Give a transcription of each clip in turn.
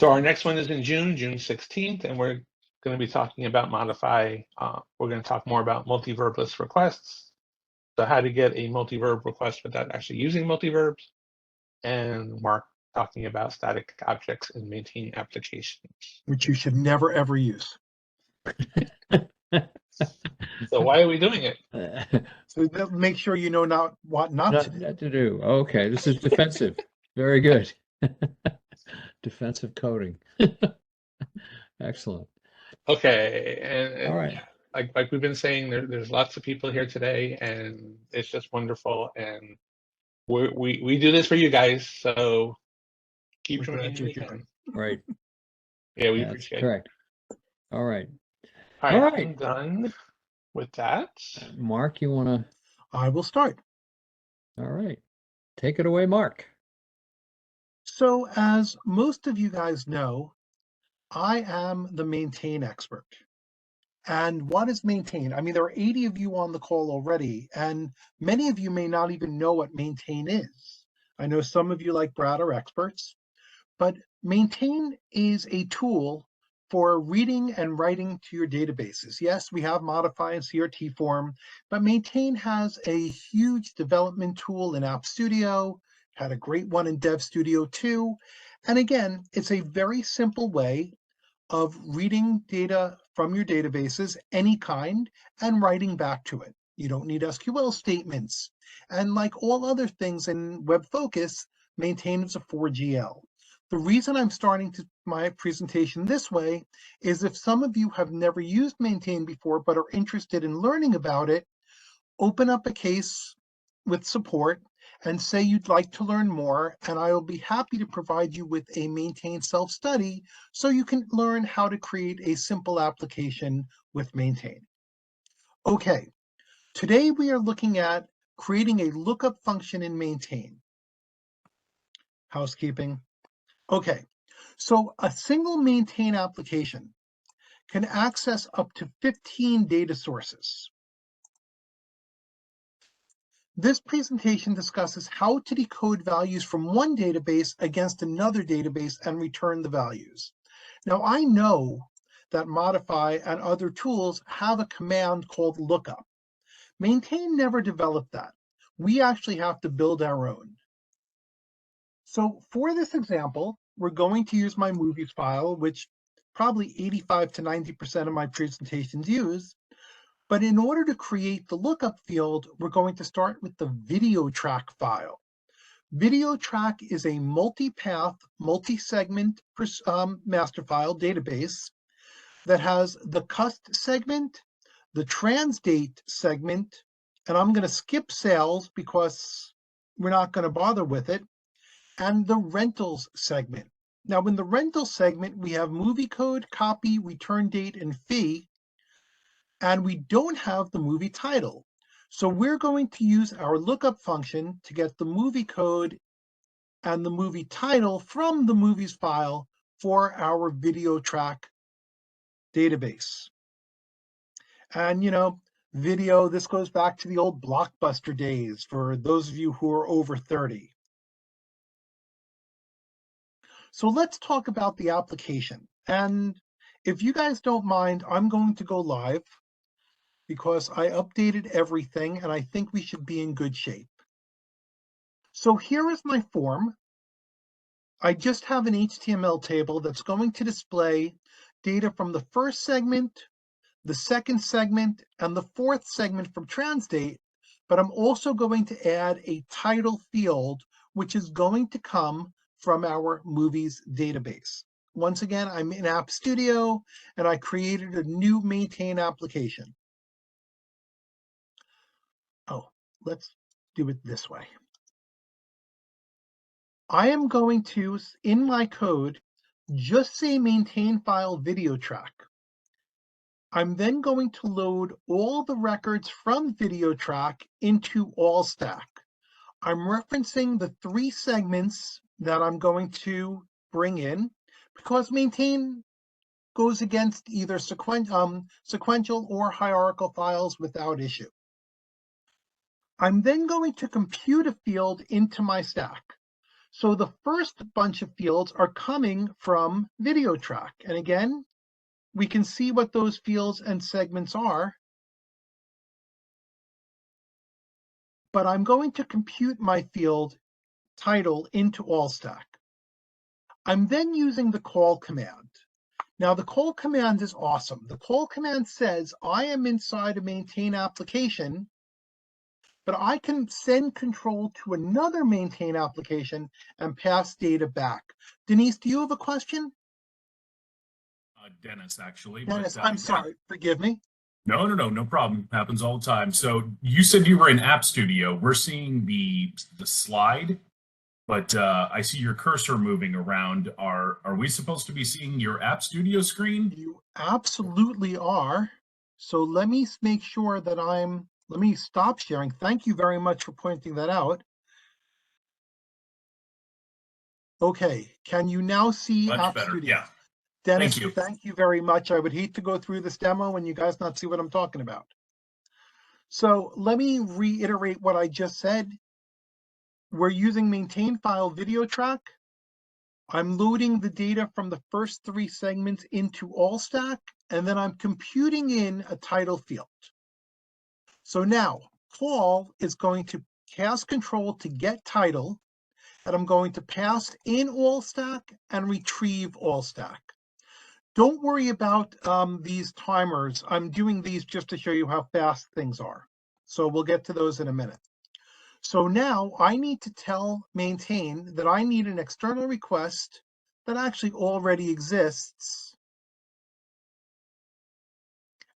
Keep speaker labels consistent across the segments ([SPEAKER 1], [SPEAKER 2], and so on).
[SPEAKER 1] So our next one is in June 16th, and we're going to be talking about modify. We're going to talk more about multi-verbless requests. So how to get a multi-verb request without actually using multi-verbs. And Mark talking about static objects in maintaining applications.
[SPEAKER 2] Which you should never, ever use.
[SPEAKER 1] So why are we doing it?
[SPEAKER 2] So make sure you know what not
[SPEAKER 3] to do. Okay, this is defensive. Very good. Defensive coding. Excellent.
[SPEAKER 1] Okay, and
[SPEAKER 3] All right.
[SPEAKER 1] like we've been saying, there's lots of people here today, and it's just wonderful. And we do this for you guys, so keep joining when you can.
[SPEAKER 3] Right.
[SPEAKER 1] Yeah, we
[SPEAKER 3] That's
[SPEAKER 1] appreciate
[SPEAKER 3] correct. All right.
[SPEAKER 1] All right,
[SPEAKER 3] right.
[SPEAKER 1] I'm done with that.
[SPEAKER 3] Mark, you want to?
[SPEAKER 2] I will start.
[SPEAKER 3] All right. Take it away, Mark.
[SPEAKER 2] So as most of you guys know, I am the maintain expert. And what is maintain? I mean, there are 80 of you on the call already, and many of you may not even know what maintain is. I know some of you like Brad are experts, but maintain is a tool for reading and writing to your databases. Yes, we have modify and CRT form, but maintain has a huge development tool in App Studio, had a great one in Dev Studio too. And again, it's a very simple way of reading data from your databases, any kind, and writing back to it. You don't need SQL statements. And like all other things in WebFocus, maintain is a 4GL. The reason I'm starting my presentation this way is if some of you have never used maintain before but are interested in learning about it, open up a case with support and say you'd like to learn more, and I will be happy to provide you with a maintain self-study so you can learn how to create a simple application with maintain. Okay, today we are looking at creating a lookup function in maintain. Housekeeping. Okay, so a single maintain application can access up to 15 data sources. This presentation discusses how to decode values from one database against another database and return the values. Now, I know that modify and other tools have a command called lookup. Maintain never developed that. We actually have to build our own. So for this example, we're going to use my movies file, which probably 85 to 90% of my presentations use. But in order to create the lookup field, we're going to start with the video track file. Video track is a multi-path, multi-segment master file database that has the cust segment, the transdate segment, and I'm going to skip sales because we're not going to bother with it, and the rentals segment. Now, in the rental segment, we have movie code, copy, return date, and fee. And we don't have the movie title. So we're going to use our lookup function to get the movie code and the movie title from the movies file for our video track database. And you know, video, this goes back to the old Blockbuster days for those of you who are over 30. So let's talk about the application. And if you guys don't mind, I'm going to go live, because I updated everything and I think we should be in good shape. So here is my form. I just have an HTML table that's going to display data from the first segment, the second segment, and the fourth segment from transdate, but I'm also going to add a title field, which is going to come from our movies database. Once again, I'm in App Studio and I created a new maintain application. Oh, let's do it this way. I am going to, in my code, just say maintain file video track. I'm then going to load all the records from video track into all stack. I'm referencing the 3 segments that I'm going to bring in because maintain goes against either sequential or hierarchical files without issue. I'm then going to compute a field into my stack. So the first bunch of fields are coming from video track. And again, we can see what those fields and segments are. But I'm going to compute my field title into AllStack. I'm then using the call command. Now the call command is awesome. The call command says I am inside a maintain application, but I can send control to another maintain application and pass data back. Denise, do you have a question?
[SPEAKER 4] Dennis, actually.
[SPEAKER 2] Dennis,
[SPEAKER 4] but,
[SPEAKER 2] I'm
[SPEAKER 4] yeah.
[SPEAKER 2] sorry, forgive me.
[SPEAKER 4] No problem. Happens all the time. So you said you were in App Studio. We're seeing the slide, but I see your cursor moving around. Are we supposed to be seeing your App Studio screen?
[SPEAKER 2] You absolutely are. So let me make sure that let me stop sharing. Thank you very much for pointing that out. Okay, can you now see
[SPEAKER 4] Much
[SPEAKER 2] App
[SPEAKER 4] better.
[SPEAKER 2] Studio?
[SPEAKER 4] Yeah.
[SPEAKER 2] Dennis,
[SPEAKER 4] Thank you.
[SPEAKER 2] thank you very much. I would hate to go through this demo and you guys not see what I'm talking about. So let me reiterate what I just said. We're using maintain file video track. I'm loading the data from the first 3 segments into AllStack, and then I'm computing in a title field. So now call is going to pass control to get title, and I'm going to pass in AllStack and retrieve AllStack. Don't worry about these timers. I'm doing these just to show you how fast things are. So we'll get to those in a minute. So now I need to tell maintain that I need an external request that actually already exists.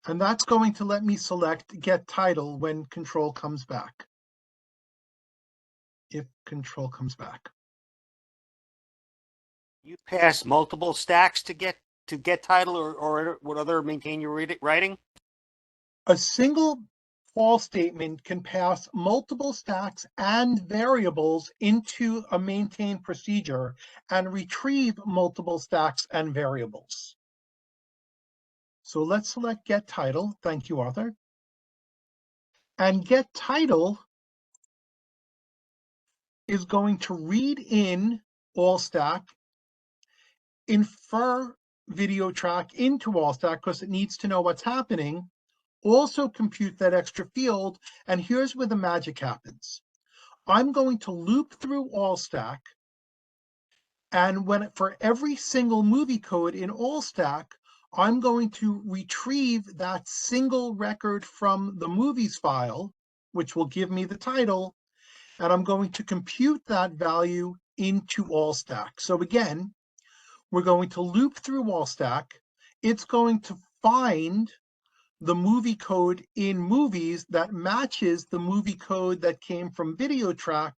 [SPEAKER 2] And that's going to let me select get title when control comes back. If control comes back.
[SPEAKER 5] You pass multiple stacks to get title or what other maintain you're writing?
[SPEAKER 2] A single call statement can pass multiple stacks and variables into a maintain procedure and retrieve multiple stacks and variables. So let's select get title. Thank you, Arthur. And get title is going to read in AllStack, infer video track into AllStack because it needs to know what's happening, also compute that extra field, and here's where the magic happens. I'm going to loop through AllStack, and for every single movie code in AllStack, I'm going to retrieve that single record from the movies file, which will give me the title, and I'm going to compute that value into AllStack. So again, we're going to loop through AllStack. It's going to find the movie code in movies that matches the movie code that came from video track,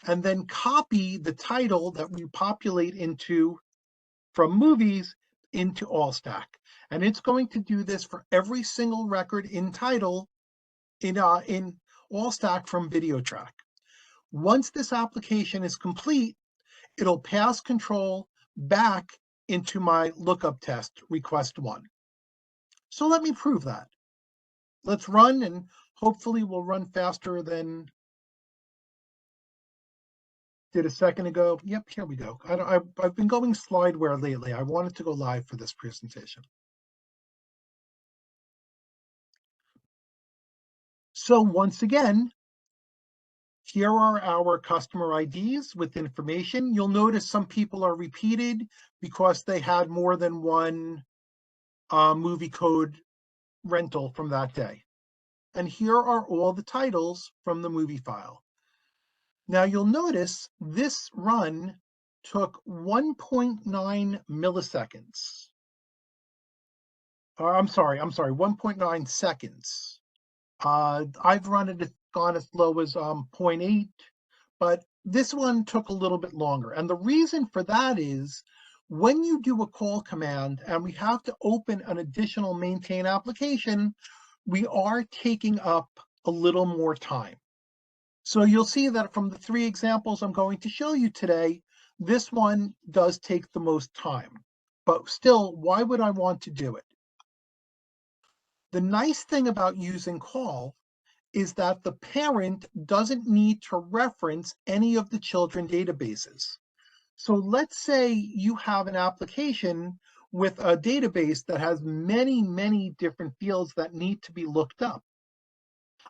[SPEAKER 2] and then copy the title that we populate into from movies into AllStack. And it's going to do this for every single record in title in AllStack from video track. Once this application is complete, it'll pass control back into my lookup test, request 1. So let me prove that. Let's run, and hopefully we'll run faster than did a second ago. Yep, here we go. I've been going slideware lately. I wanted to go live for this presentation. So once again, here are our customer IDs with information. You'll notice some people are repeated because they had more than one movie code rental from that day. And here are all the titles from the movie file. Now you'll notice this run took 1.9 milliseconds. I'm sorry, 1.9 seconds. I've run it gone as low as 0.8, but this one took a little bit longer. And the reason for that is when you do a call command and we have to open an additional maintain application, we are taking up a little more time. So you'll see that from the 3 examples I'm going to show you today, this one does take the most time. But still, why would I want to do it? The nice thing about using call is that the parent doesn't need to reference any of the children databases. So let's say you have an application with a database that has many, many different fields that need to be looked up.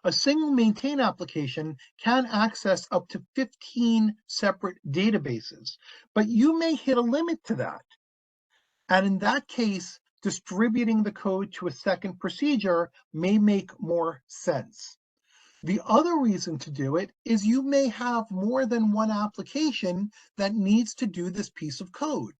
[SPEAKER 2] A single maintain application can access up to 15 separate databases, but you may hit a limit to that. And in that case, distributing the code to a second procedure may make more sense. The other reason to do it is you may have more than one application that needs to do this piece of code.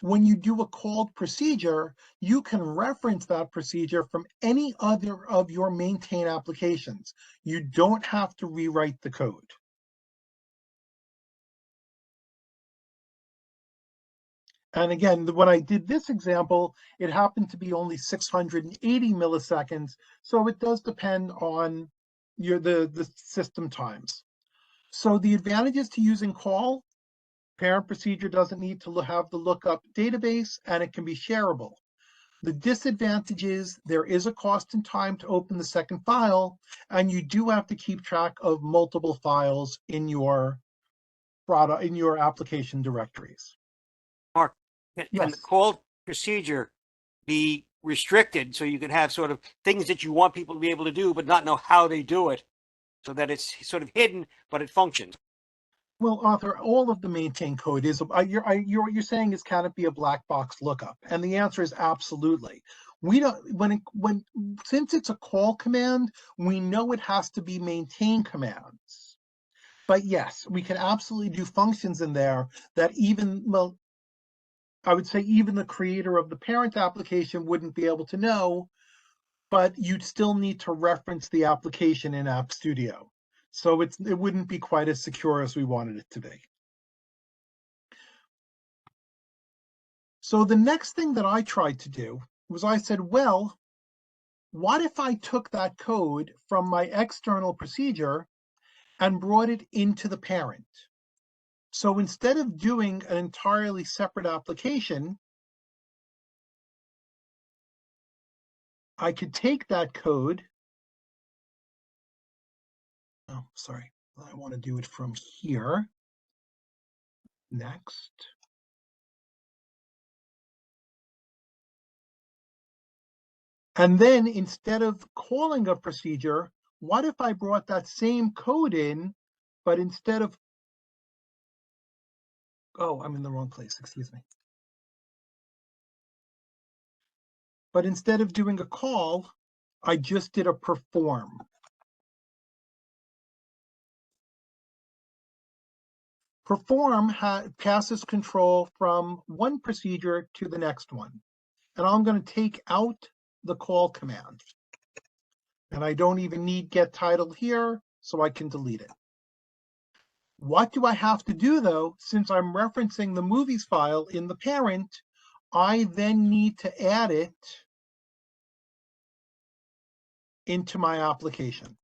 [SPEAKER 2] When you do a called procedure, you can reference that procedure from any other of your maintain applications. You don't have to rewrite the code. And again, when I did this example, it happened to be only 680 milliseconds. So it does depend on the system times. So the advantages to using call: parent procedure doesn't need to have the lookup database, and it can be shareable. The disadvantage is there is a cost and time to open the second file, and you do have to keep track of multiple files in your product, in your application directories.
[SPEAKER 5] Mark, can
[SPEAKER 2] Yes.
[SPEAKER 5] the called procedure be restricted so you can have sort of things that you want people to be able to do, but not know how they do it, so that it's sort of hidden, but it functions?
[SPEAKER 2] Well, Arthur, all of the maintain code is, what you're saying is, can it be a black box lookup? And the answer is absolutely. We don't, since it's a call command, we know it has to be maintain commands. But yes, we can absolutely do functions in there that even, well, I would say even the creator of the parent application wouldn't be able to know, but you'd still need to reference the application in App Studio. So it wouldn't be quite as secure as we wanted it to be. So the next thing that I tried to do was I said, well, what if I took that code from my external procedure and brought it into the parent? So instead of doing an entirely separate application, I could take that code. Oh, sorry. I want to do it from here. Next. And then instead of calling a procedure, what if I brought that same code in, but instead of, oh, I'm in the wrong place, excuse me. But instead of doing a call, I just did a perform. Perform passes control from one procedure to the next one. And I'm going to take out the call command. And I don't even need get title here, so I can delete it. What do I have to do though? Since I'm referencing the movies file in the parent, I then need to add it into my application.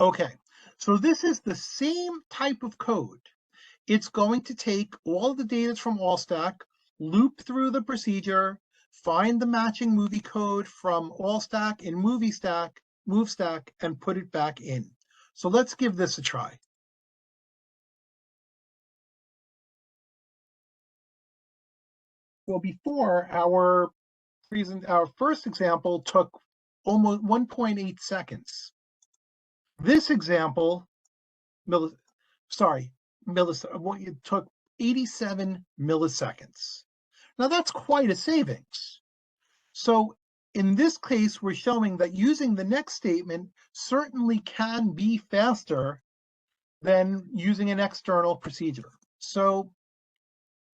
[SPEAKER 2] Okay, so this is the same type of code. It's going to take all the data from AllStack, loop through the procedure, find the matching movie code from AllStack in MovieStack, and put it back in. So let's give this a try. Well, before our first example took almost 1.8 seconds. This example, it took 87 milliseconds. Now that's quite a savings. So in this case, we're showing that using the next statement certainly can be faster than using an external procedure. So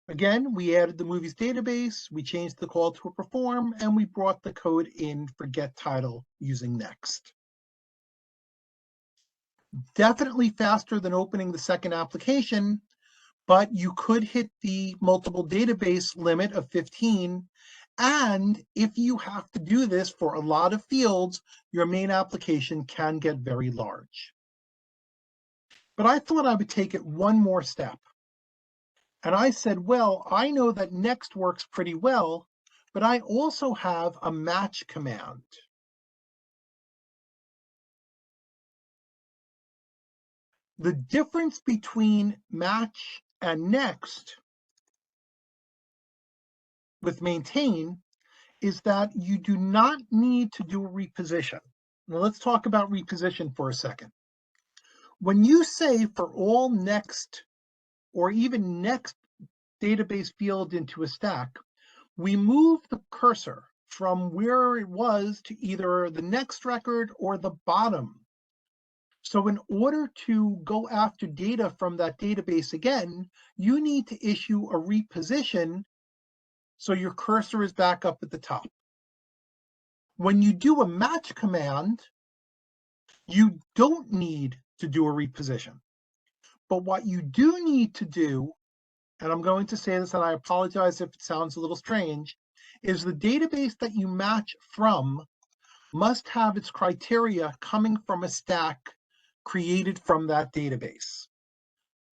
[SPEAKER 2] again, we added the movies database, we changed the call to a perform, and we brought the code in for get title using next. Definitely faster than opening the second application, but you could hit the multiple database limit of 15. And if you have to do this for a lot of fields, your main application can get very large. But I thought I would take it one more step. And I said, well, I know that next works pretty well, but I also have a match command. The difference between match and next with maintain is that you do not need to do a reposition. Now let's talk about reposition for a second. When you say for all next or even next database field into a stack, we move the cursor from where it was to either the next record or the bottom. So in order to go after data from that database again, you need to issue a reposition so your cursor is back up at the top. When you do a match command, you don't need to do a reposition. But what you do need to do, and I'm going to say this and I apologize if it sounds a little strange, is the database that you match from must have its criteria coming from a stack created from that database.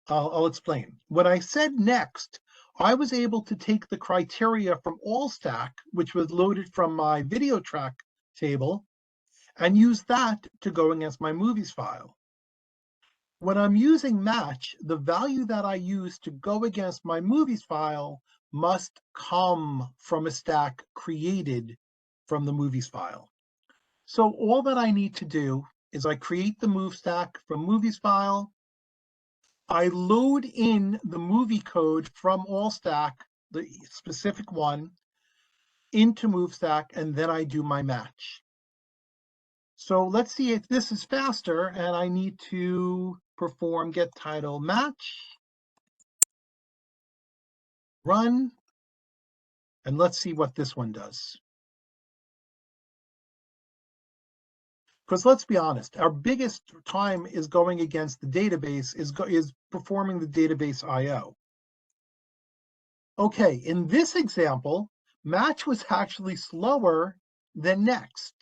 [SPEAKER 2] I'll explain. When I said next, I was able to take the criteria from all stack, which was loaded from my video track table, and use that to go against my movies file. When I'm using match, the value that I use to go against my movies file must come from a stack created from the movies file. So all that I need to do is I create the move stack from movies file. I load in the movie code from all stack, the specific one, into move stack, and then I do my match. So let's see if this is faster, and I need to perform get title match, run, and let's see what this one does. Because let's be honest, our biggest time is going against the database, is performing the database IO. Okay, in this example, match was actually slower than next.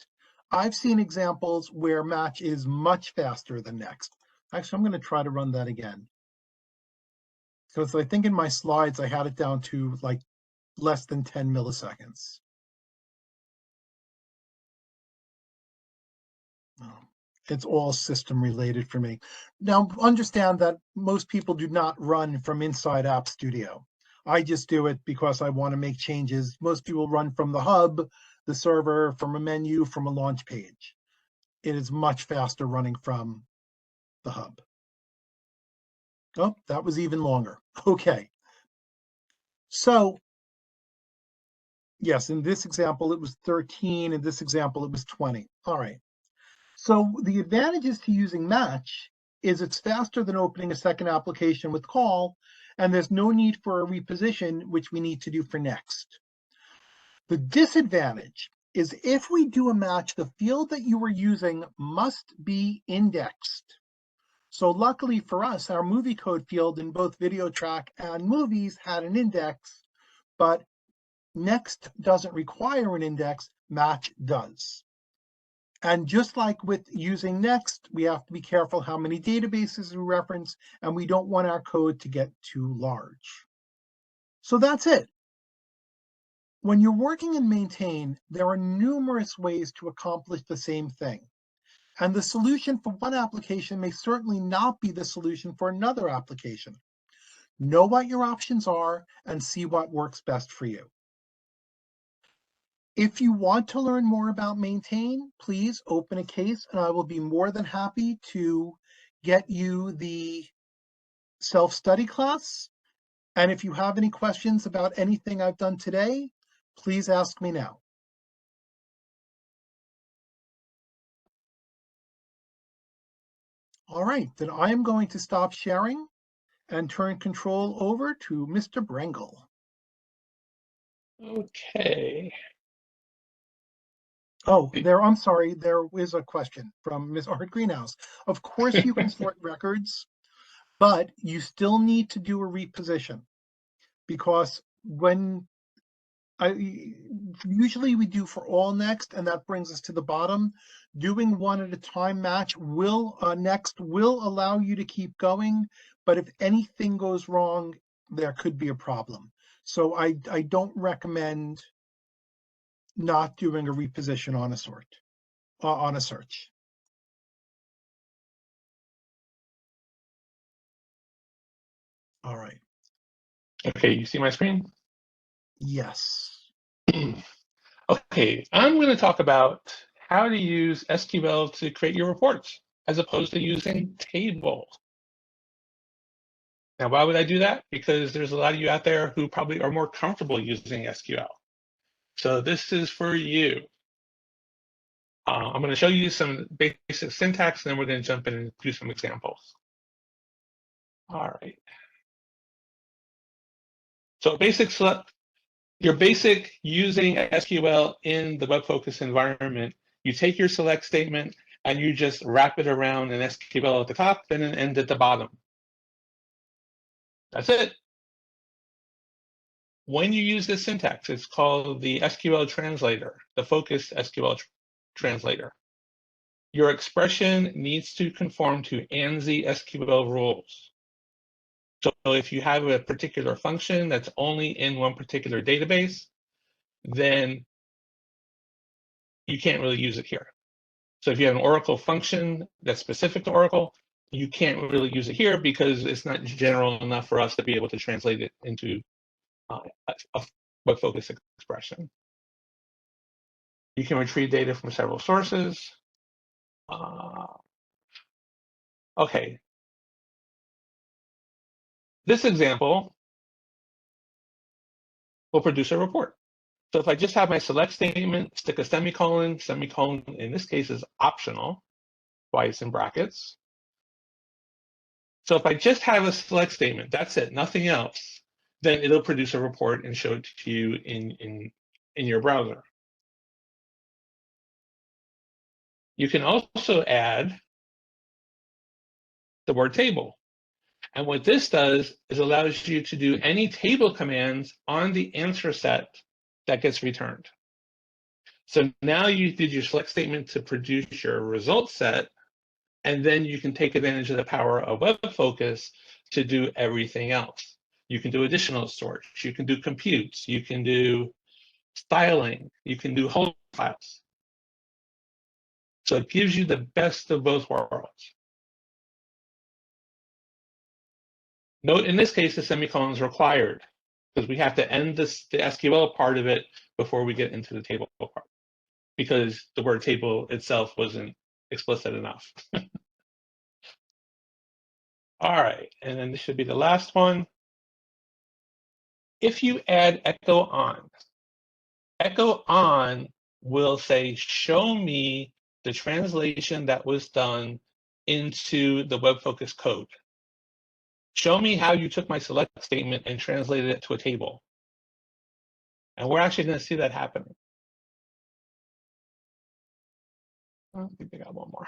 [SPEAKER 2] I've seen examples where match is much faster than next. Actually, I'm going to try to run that again. Because I think in my slides, I had it down to like less than 10 milliseconds. It's all system related for me. Now, understand that most people do not run from inside App Studio. I just do it because I want to make changes. Most people run from the hub, the server, from a menu, from a launch page. It is much faster running from the hub. Oh, that was even longer. Okay. So, yes, in this example, it was 13. In this example, it was 20. All right. So the advantages to using match is it's faster than opening a second application with call, and there's no need for a reposition, which we need to do for next. The disadvantage is if we do a match, the field that you were using must be indexed. So luckily for us, our movie code field in both video track and movies had an index, but next doesn't require an index, match does. And just like with using next, we have to be careful how many databases we reference, and we don't want our code to get too large. So that's it. When you're working in maintain, there are numerous ways to accomplish the same thing. And the solution for one application may certainly not be the solution for another application. Know what your options are and see what works best for you. If you want to learn more about maintain, please open a case and I will be more than happy to get you the self-study class. And if you have any questions about anything I've done today, please ask me now. All right, then I am going to stop sharing and turn control over to Mr. Brengle.
[SPEAKER 1] Okay.
[SPEAKER 2] Oh, I'm sorry, there is a question from Ms. Art Greenhouse. Of course you can sort records, but you still need to do a reposition because when usually we do for all next, and that brings us to the bottom. Doing one at a time match will next will allow you to keep going, but if anything goes wrong, there could be a problem. So I don't recommend not doing a reposition on a search. All right.
[SPEAKER 1] Okay, you see my screen?
[SPEAKER 2] Yes.
[SPEAKER 1] Okay, I'm going to talk about how to use SQL to create your reports as opposed to using tables. Now, why would I do that? Because there's a lot of you out there who probably are more comfortable using SQL. So this is for you. I'm going to show you some basic syntax, and then we're going to jump in and do some examples. All right. So your basic using SQL in the WebFocus environment, you take your select statement and you just wrap it around an SQL at the top and an end at the bottom. That's it. When you use this syntax, it's called the SQL translator, the Focus SQL translator. Your expression needs to conform to ANSI SQL rules. So if you have a particular function that's only in one particular database, then you can't really use it here. So if you have an Oracle function that's specific to Oracle, you can't really use it here because it's not general enough for us to be able to translate it into a WebFocus expression. You can retrieve data from several sources. Okay. This example will produce a report. So if I just have my select statement, stick a semicolon, semicolon in this case is optional, why it's in brackets. So if I just have a select statement, that's it, nothing else, then it'll produce a report and show it to you in your browser. You can also add the word table. And what this does is allows you to do any table commands on the answer set that gets returned. So now you did your select statement to produce your result set, and then you can take advantage of the power of WebFocus to do everything else. You can do additional storage, you can do computes, you can do styling, you can do whole files. So it gives you the best of both worlds. Note in this case, the semicolon is required because we have to end the SQL part of it before we get into the table part, because the word table itself wasn't explicit enough. All right, and then this should be the last one. If you add echo on will say, show me the translation that was done into the WebFocus code. Show me how you took my select statement and translated it to a table. And we're actually going to see that happening. I think I got one more.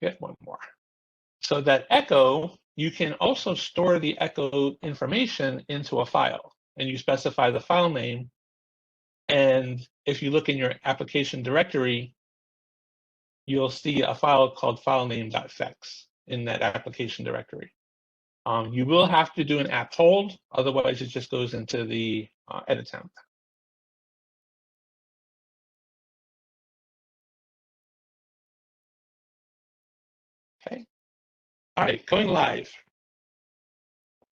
[SPEAKER 1] Get one more. So that echo, you can also store the echo information into a file, and you specify the file name. And if you look in your application directory, you'll see a file called filename.fex in that application directory. You will have to do an apt hold, otherwise it just goes into the edit temp. Okay. All right, going live.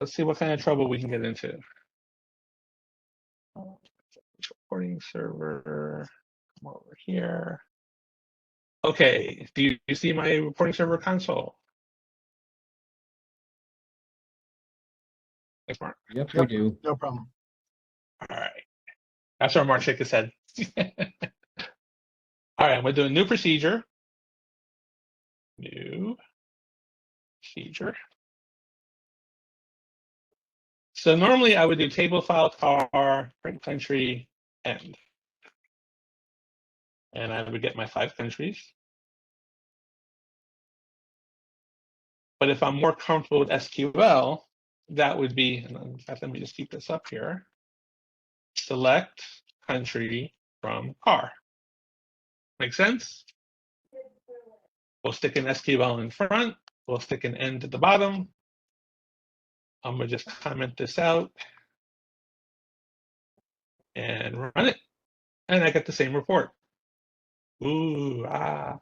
[SPEAKER 1] Let's see what kind of trouble we can get into. Reporting server, come over here. Okay, do you see my reporting server console? Thanks, Mark.
[SPEAKER 3] Yep, we do.
[SPEAKER 2] No problem.
[SPEAKER 1] All right, that's where Mark shook his head. All right, I'm gonna do a new procedure. New procedure. So normally I would do table file tar, print country, end. And I would get my 5 countries. But if I'm more comfortable with SQL, that would be, and in fact, let me just keep this up here. Select country from car. Make sense? We'll stick an SQL in front. We'll stick an end at the bottom. I'm gonna just comment this out and run it. And I get the same report. Ooh, ah.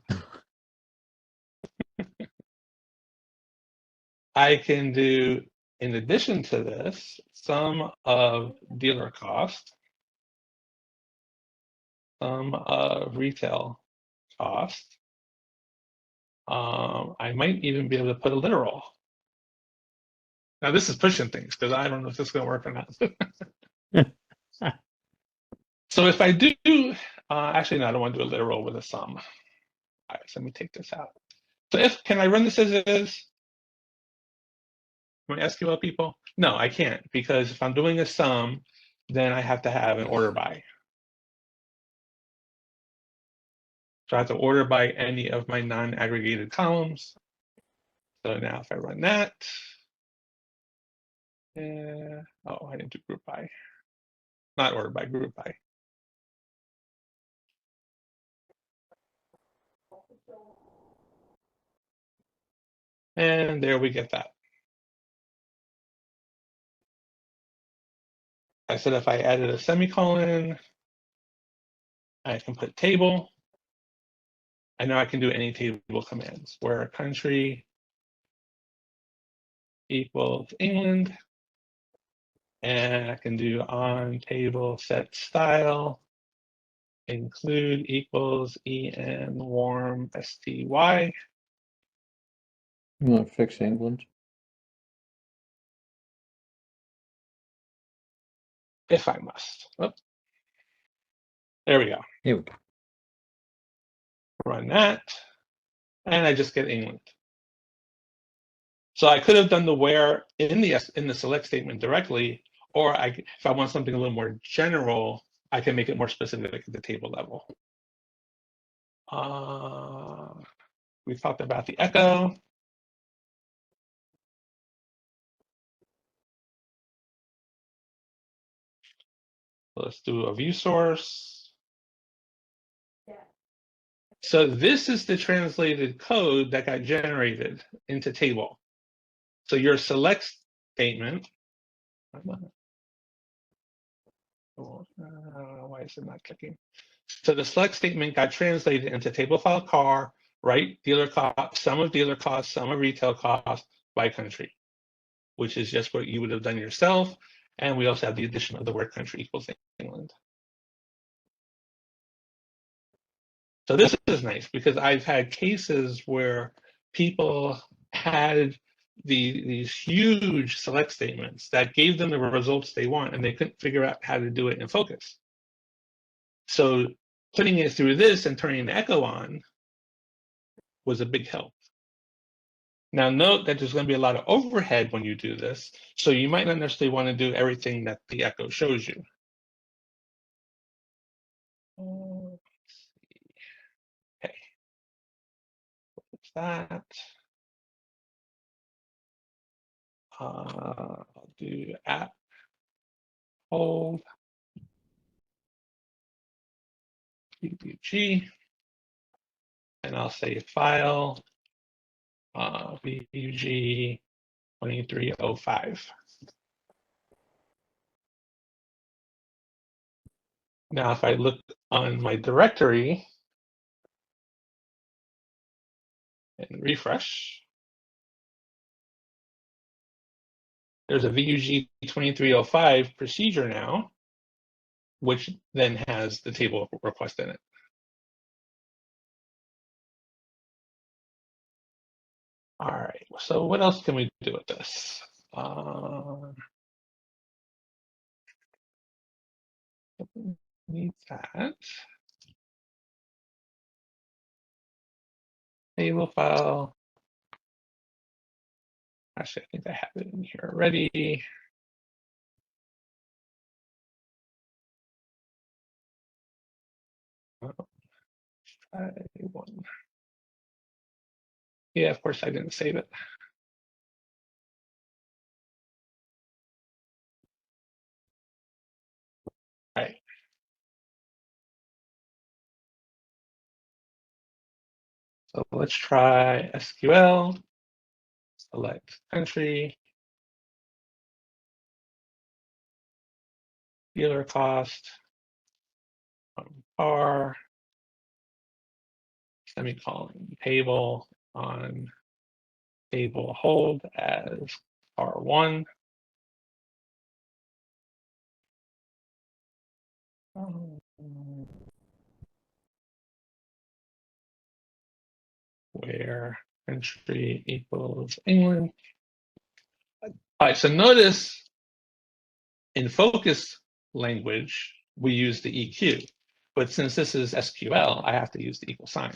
[SPEAKER 1] I can do, in addition to this, sum of dealer cost, sum of retail cost. I might even be able to put a literal. Now this is pushing things because I don't know if this is going to work or not. So if I do, actually no, I don't want to do a literal with a sum. All right, so let me take this out. So can I run this as it is? My SQL people? No, I can't, because if I'm doing a sum, then I have to have an order by. So I have to order by any of my non-aggregated columns. So now if I run that, oh, I didn't do group by, not order by, group by. And there we get that. I said if I added a semicolon, I can put table. I know I can do any table commands where country equals England. And I can do on table set style, include equals en warm sty.
[SPEAKER 3] You want to fix England?
[SPEAKER 1] If I must. Oh, there we go.
[SPEAKER 3] Here we go.
[SPEAKER 1] Run that, and I just get England. So I could have done the where in the select statement directly, or if I want something a little more general, I can make it more specific at the table level. We talked about the echo. Let's do a view source. So this is the translated code that got generated into table. So your select statement. Why is it not clicking? So the select statement got translated into table file car, right? Dealer cost, sum of dealer cost, sum of retail cost by country, which is just what you would have done yourself. And we also have the addition of the word country equals England. So this is nice because I've had cases where people had these huge select statements that gave them the results they want, and they couldn't figure out how to do it in Focus. So putting it through this and turning the echo on was a big help. Now note that there's going to be a lot of overhead when you do this, so you might not necessarily want to do everything that the echo shows you. Okay, what's that? I'll do app hold PPG, and I'll say file VUG 2305. Now, if I look on my directory and refresh, there's a VUG 2305 procedure now, which then has the table request in it. All right, so what else can we do with this? Need that. Table file. Actually, I think I have it in here already. Try one. Yeah, of course I didn't save it. All right. So let's try SQL. Select country. Dealer cost. Car. semicolon, table on table hold as R1. Where country equals England. All right, so notice in focus language, we use the EQ, but since this is SQL, I have to use the equal sign.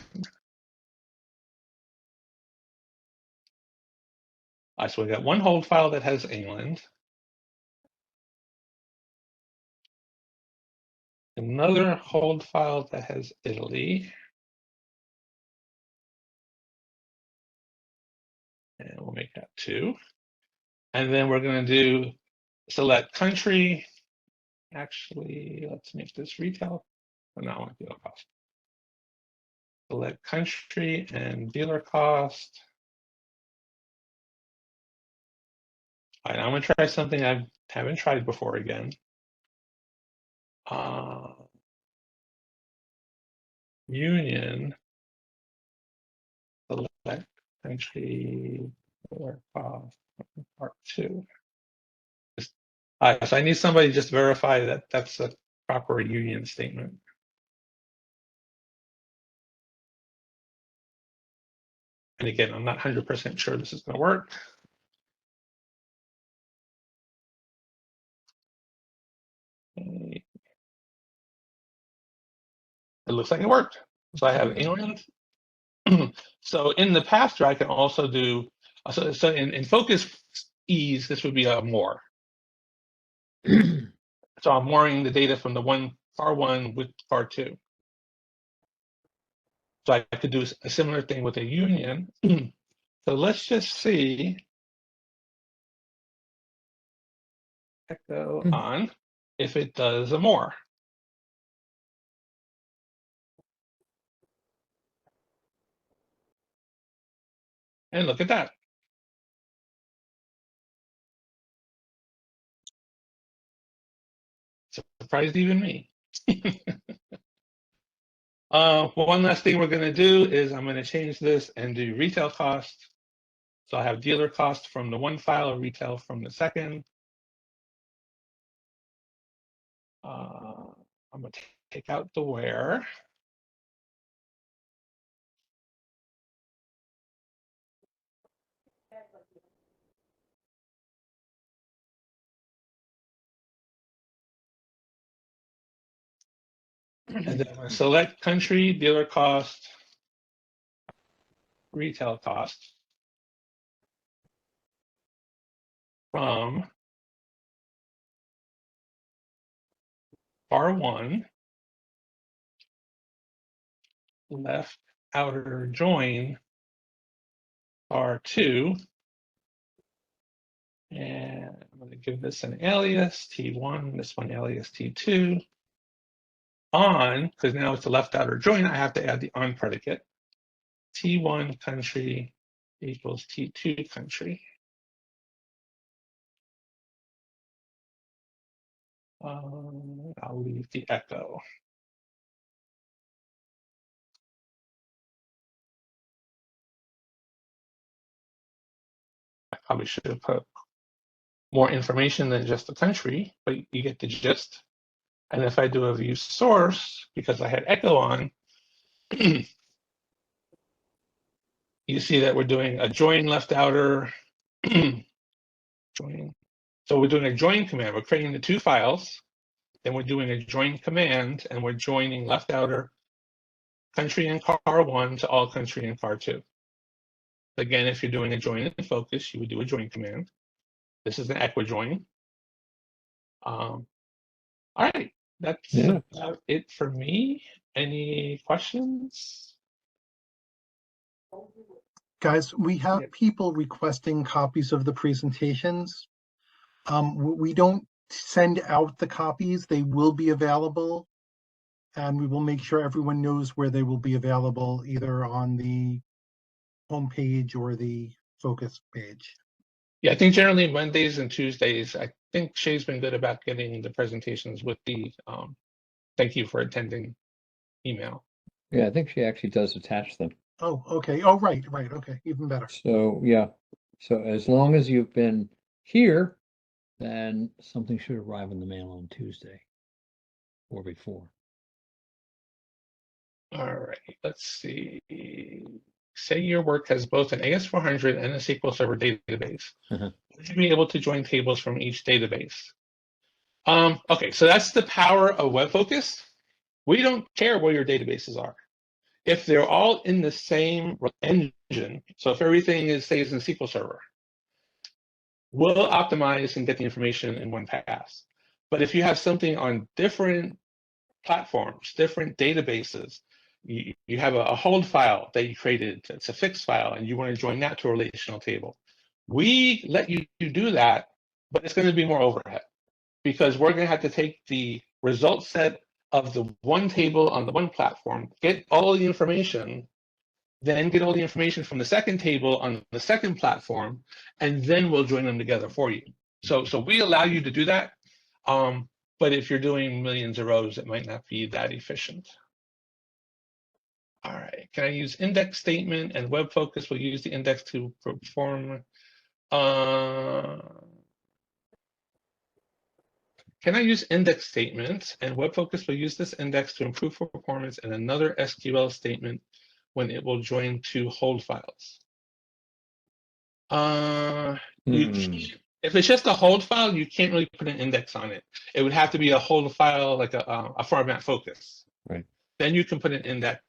[SPEAKER 1] All right, so we got one hold file that has England, another hold file that has Italy, and we'll make that 2. And then we're going to do select country. Actually, let's make this retail. Oh, no, I want dealer cost. Select country and dealer cost. All right, I'm going to try something I haven't tried before again. Union, select country, dealer cost, part 2. All right, so I need somebody to just verify that that's a proper union statement. And again, I'm not 100% sure this is going to work. Okay. It looks like it worked. So I have England. So in the path I can also do, so in focus ease, this would be a more. So I'm mooring the data from the FAR1 with FAR2. So I could do a similar thing with a union. So let's just see. Echo on if it does a more. And look at that. Surprised even me. One last thing we're going to do is I'm going to change this and do retail cost. So I have dealer cost from the one file, retail from the second. I'm going to take out the where. And then I'm going to select country, dealer cost, retail cost from FAR1, left outer join FAR2, and I'm going to give this an alias T1, this one alias T2. On, because now it's a left outer join, I have to add the on predicate. T1 country equals T2 country. I'll leave the echo. I probably should have put more information than just the country, but you get the gist. And if I do a view source, because I had echo on, you see that we're doing a join left outer join. So we're doing a join command. We're creating the two files. Then we're doing a join command, and we're joining left outer country and FAR1 to all country and FAR2. Again, if you're doing a join in focus, you would do a join command. This is an equijoin. All right, that's about it for me. Any questions?
[SPEAKER 2] Guys, we have people requesting copies of the presentations. We don't send out the copies. They will be available, and we will make sure everyone knows where they will be available, either on the homepage or the focus page.
[SPEAKER 1] Yeah, I think generally Mondays and Tuesdays, I think Shay's been good about getting the presentations with the thank you for attending email.
[SPEAKER 3] Yeah, I think she actually does attach them.
[SPEAKER 2] Oh, okay. Oh, right. Okay, even better.
[SPEAKER 3] So, yeah. So as long as you've been here, then something should arrive in the mail on Tuesday or before.
[SPEAKER 1] All right, let's see. Say your work has both an AS400 and a SQL Server database.
[SPEAKER 3] Uh-huh.
[SPEAKER 1] Would you be able to join tables from each database? Okay, so that's the power of WebFocus. We don't care where your databases are. If they're all in the same engine, so if everything stays in SQL Server, we'll optimize and get the information in one pass. But if you have something on different platforms, different databases, you have a hold file that you created, it's a fixed file, and you want to join that to a relational table. We let you do that, but it's going to be more overhead because we're going to have to take the result set of the one table on the one platform, get all the information, then get all the information from the second table on the second platform, and then we'll join them together for you. So we allow you to do that. But if you're doing millions of rows, it might not be that efficient. All right, can I use index statement and WebFocus will use the index to perform? Can I use index statements and WebFocus will use this index to improve performance and another SQL statement when it will join two hold files? If it's just a hold file, you can't really put an index on it. It would have to be a hold file, like a format focus.
[SPEAKER 3] Right.
[SPEAKER 1] Then you can put an index,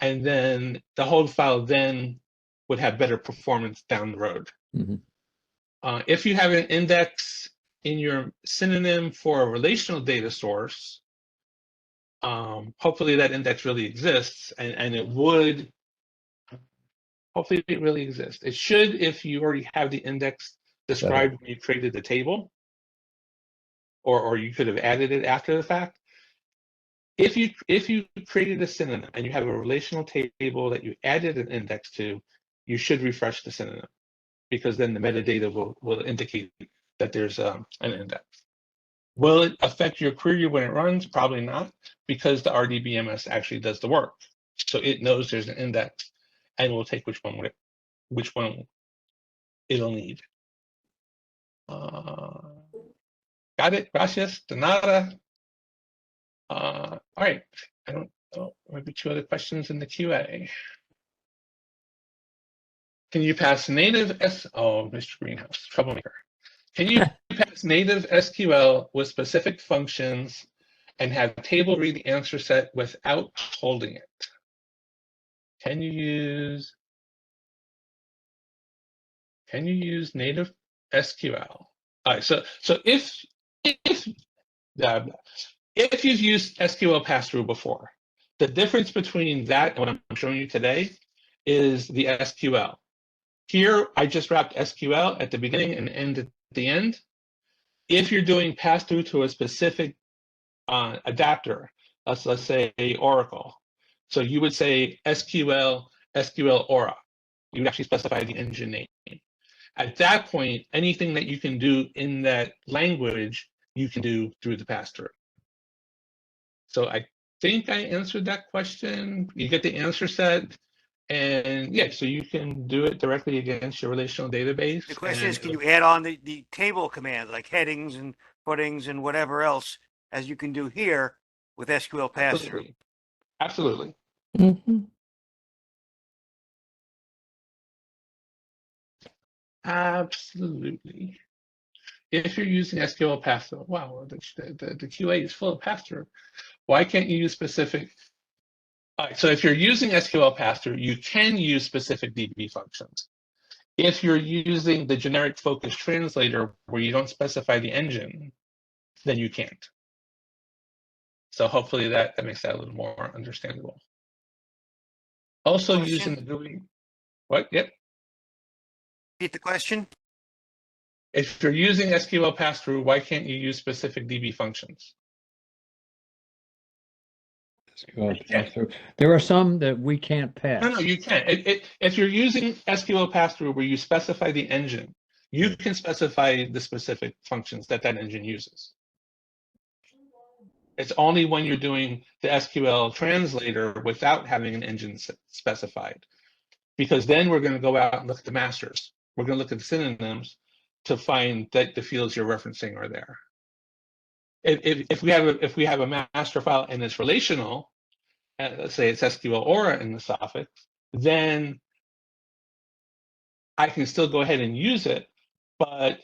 [SPEAKER 1] and then the hold file then would have better performance down the road. If you have an index in your synonym for a relational data source, hopefully that index really exists, and it would. Hopefully it really exists. It should if you already have the index described when you created the table, or you could have added it after the fact. If you created a synonym and you have a relational table that you added an index to, you should refresh the synonym because then the metadata will indicate that there's an index. Will it affect your query when it runs? Probably not, because the RDBMS actually does the work. So it knows there's an index and will take which one it'll need. Got it, gracias, de nada. All right, I don't know, maybe two other questions in the QA. Can you pass native Mr. Greenhouse, troublemaker. Can you pass native SQL with specific functions and have table read the answer set without holding it? Can you use native SQL? All right, so if you've used SQL pass-through before, the difference between that and what I'm showing you today is the SQL. Here, I just wrapped SQL at the beginning and end at the end. If you're doing pass-through to a specific adapter, let's say Oracle, so you would say SQL Aura. You would actually specify the engine name. At that point, anything that you can do in that language, you can do through the pass-through. So I think I answered that question. You get the answer set, and yeah, so you can do it directly against your relational database.
[SPEAKER 5] The question is, can you add on the table command, like headings and footings and whatever else, as you can do here with SQL pass-through?
[SPEAKER 1] Absolutely. Absolutely. If you're using SQL pass-through, wow, the QA is full of pass-through. Why can't you use specific? All right, so if you're using SQL pass-through, you can use specific DB functions. If you're using the generic focus translator where you don't specify the engine, then you can't. So hopefully that makes that a little more understandable. Also using the GUI. What? Yep.
[SPEAKER 5] Repeat the question.
[SPEAKER 1] If you're using SQL pass-through, why can't you use specific DB functions?
[SPEAKER 3] There are some that we can't pass.
[SPEAKER 1] No, you can't. If you're using SQL pass-through where you specify the engine, you can specify the specific functions that engine uses. It's only when you're doing the SQL translator without having an engine specified, because then we're going to go out and look at the masters. We're going to look at the synonyms to find that the fields you're referencing are there. If we have a master file and it's relational, let's say it's SQL Aura in the suffix, then I can still go ahead and use it, but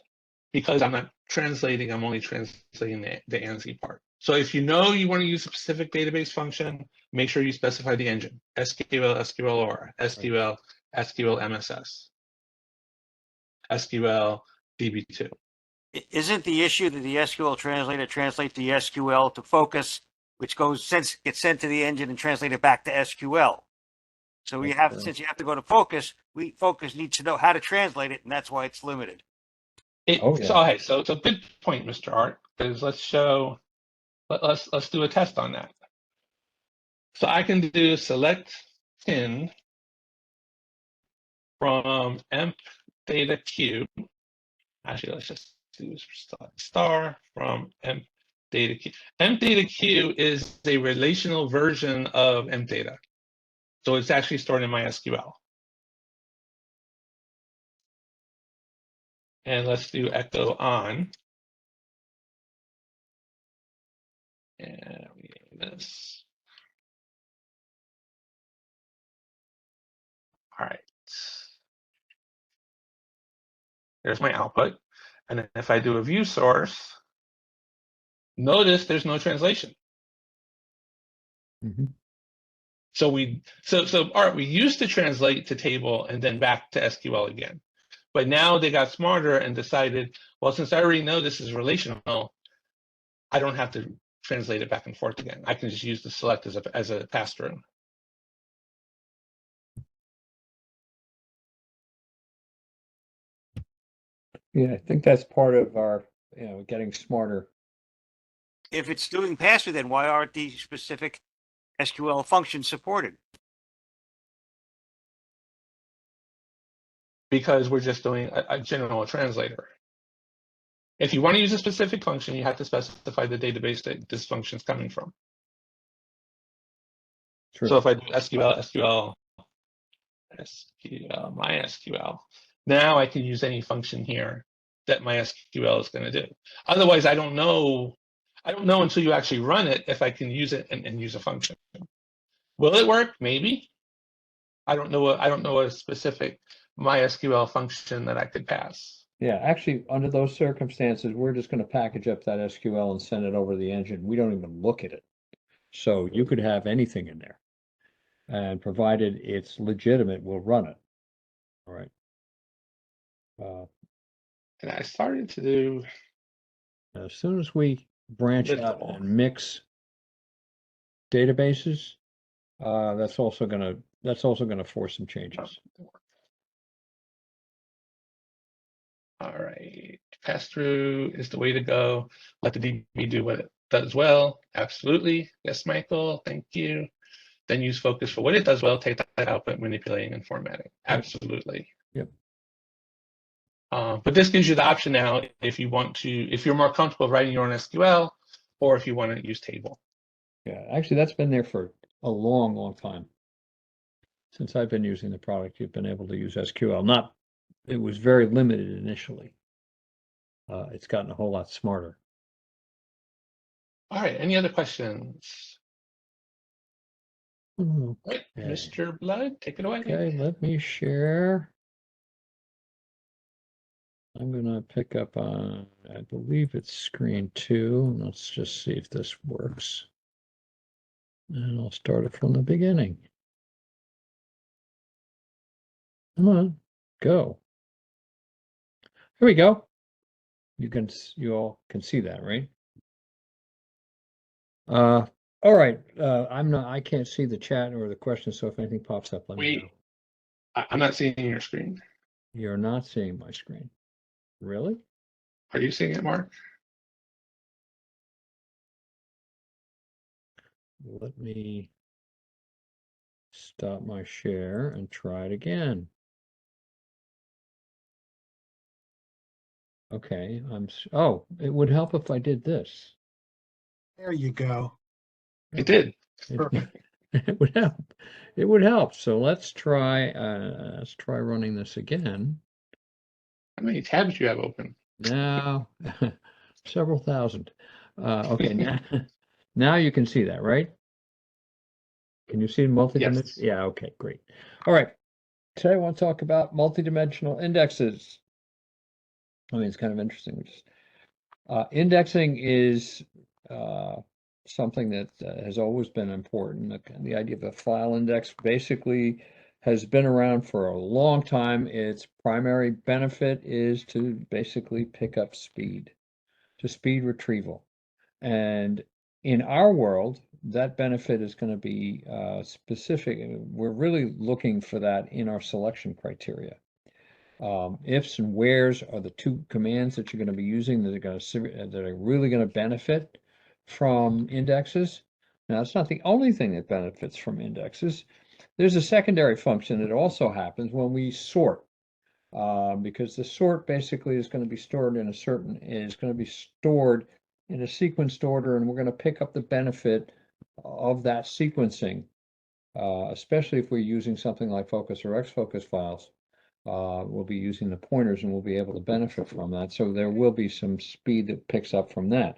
[SPEAKER 1] because I'm not translating, I'm only translating the ANSI part. So if you know you want to use a specific database function, make sure you specify the engine: SQL, SQL Aura, SQL, SQL MSS, SQL DB2.
[SPEAKER 5] Isn't the issue that the SQL translator translates the SQL to FOCUS, which gets sent to the engine and translated back to SQL? So we have, since you have to go to FOCUS, FOCUS needs to know how to translate it, and that's why it's limited.
[SPEAKER 1] So good point, Mr. Art, because let's do a test on that. So I can do select pin from emp data queue. Actually, let's just do star from emp data queue. Emp data queue is a relational version of emp data. So it's actually stored in MySQL. And let's do echo on. And we name this. All right. There's my output. And then if I do a view source, notice there's no translation.
[SPEAKER 3] Mm-hmm.
[SPEAKER 1] So we used to translate to table and then back to SQL again. But now they got smarter and decided, well, since I already know this is relational, I don't have to translate it back and forth again. I can just use the select as a pass-through.
[SPEAKER 3] Yeah, I think that's part of our, getting smarter.
[SPEAKER 5] If it's doing pass-through, then why aren't these specific SQL functions supported?
[SPEAKER 1] Because we're just doing a general translator. If you want to use a specific function, you have to specify the database that this function is coming from.
[SPEAKER 3] True.
[SPEAKER 1] So if I do SQL, MySQL, now I can use any function here that MySQL is going to do. Otherwise, I don't know until you actually run it if I can use it and use a function. Will it work? Maybe. I don't know a specific MySQL function that I could pass.
[SPEAKER 3] Yeah, actually, under those circumstances, we're just going to package up that SQL and send it over to the engine. We don't even look at it. So you could have anything in there. And provided it's legitimate, we'll run it. All right.
[SPEAKER 1] And I started to do.
[SPEAKER 3] As soon as we branch out and mix databases, that's also gonna force some changes.
[SPEAKER 1] All right, pass through is the way to go. Let the DB do what it does well. Absolutely, yes, Michael. Thank you. Then use focus for what it does well. Take that output, manipulating and formatting. Absolutely.
[SPEAKER 3] Yep.
[SPEAKER 1] But this gives you the option now if you want to, if you're more comfortable writing your own SQL, or if you want to use table.
[SPEAKER 3] Yeah, actually, that's been there for a long, long time. Since I've been using the product, you've been able to use SQL. It was very limited initially. It's gotten a whole lot smarter.
[SPEAKER 1] All right, any other questions?
[SPEAKER 3] Okay.
[SPEAKER 1] Right, Mr. Blood, take it away.
[SPEAKER 3] Okay, let me share. I'm gonna pick up on, I believe it's screen 2. Let's just see if this works. And I'll start it from the beginning. Come on, go. Here we go. You all can see that, right? All right. I can't see the chat or the questions, so if anything pops up, let me know.
[SPEAKER 1] I'm not seeing your screen.
[SPEAKER 3] You're not seeing my screen. Really?
[SPEAKER 1] Are you seeing it, Mark?
[SPEAKER 3] Let me stop my share and try it again. Okay, oh, it would help if I did this.
[SPEAKER 2] There you go.
[SPEAKER 1] It did.
[SPEAKER 2] Perfect.
[SPEAKER 3] It would help. It would help. So let's try running this again.
[SPEAKER 1] How many tabs do you have open?
[SPEAKER 3] Now, several thousand. Okay, now you can see that, right? Can you see multidimensional?
[SPEAKER 1] Yes.
[SPEAKER 3] Yeah, okay, great. All right. Today I want to talk about multidimensional indexes. I mean, it's kind of interesting. Indexing is something that has always been important. The idea of a file index basically has been around for a long time. Its primary benefit is to basically pick up speed, to speed retrieval. And in our world, that benefit is going to be specific. We're really looking for that in our selection criteria. Ifs and wheres are the two commands that you're going to be using that are really going to benefit from indexes. Now, it's not the only thing that benefits from indexes. There's a secondary function that also happens when we sort, because the sort basically is going to be stored in a sequenced order, and we're going to pick up the benefit of that sequencing, especially if we're using something like FOCUS or XFOCUS files. We'll be using the pointers and we'll be able to benefit from that. So there will be some speed that picks up from that.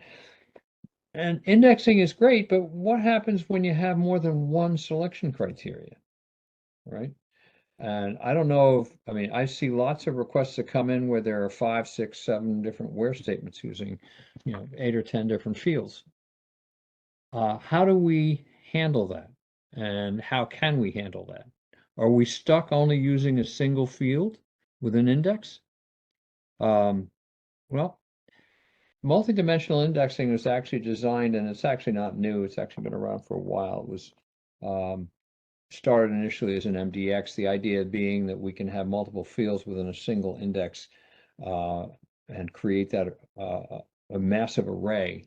[SPEAKER 3] And indexing is great, but what happens when you have more than one selection criteria, right? And I don't know if, I mean, I see lots of requests that come in where there are 5, 6, 7 different where statements using, 8 or 10 different fields. How do we handle that? And how can we handle that? Are we stuck only using a single field with an index? Well, multidimensional indexing was actually designed, and it's actually not new. It's actually been around for a while. It was started initially as an MDX, the idea being that we can have multiple fields within a single index and create that a massive array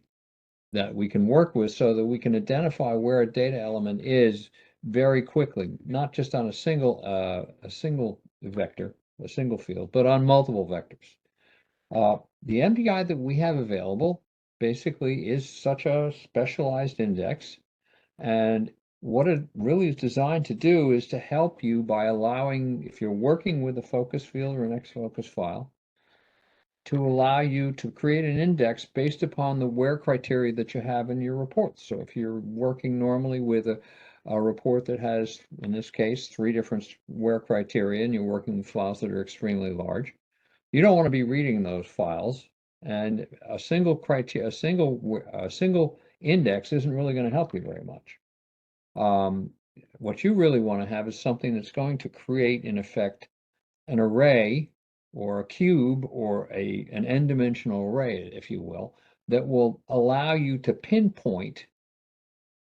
[SPEAKER 3] that we can work with so that we can identify where a data element is very quickly, not just on a single vector, a single field, but on multiple vectors. The MDI that we have available basically is such a specialized index, and what it really is designed to do is to help you by allowing, if you're working with a focus field or an XFOCUS file, to allow you to create an index based upon the where criteria that you have in your reports. So if you're working normally with a report that has, in this case, 3 different where criteria, and you're working with files that are extremely large, you don't want to be reading those files, and a single index isn't really going to help you very much. What you really want to have is something that's going to create, in effect, an array or a cube or an n-dimensional array, if you will, that will allow you to pinpoint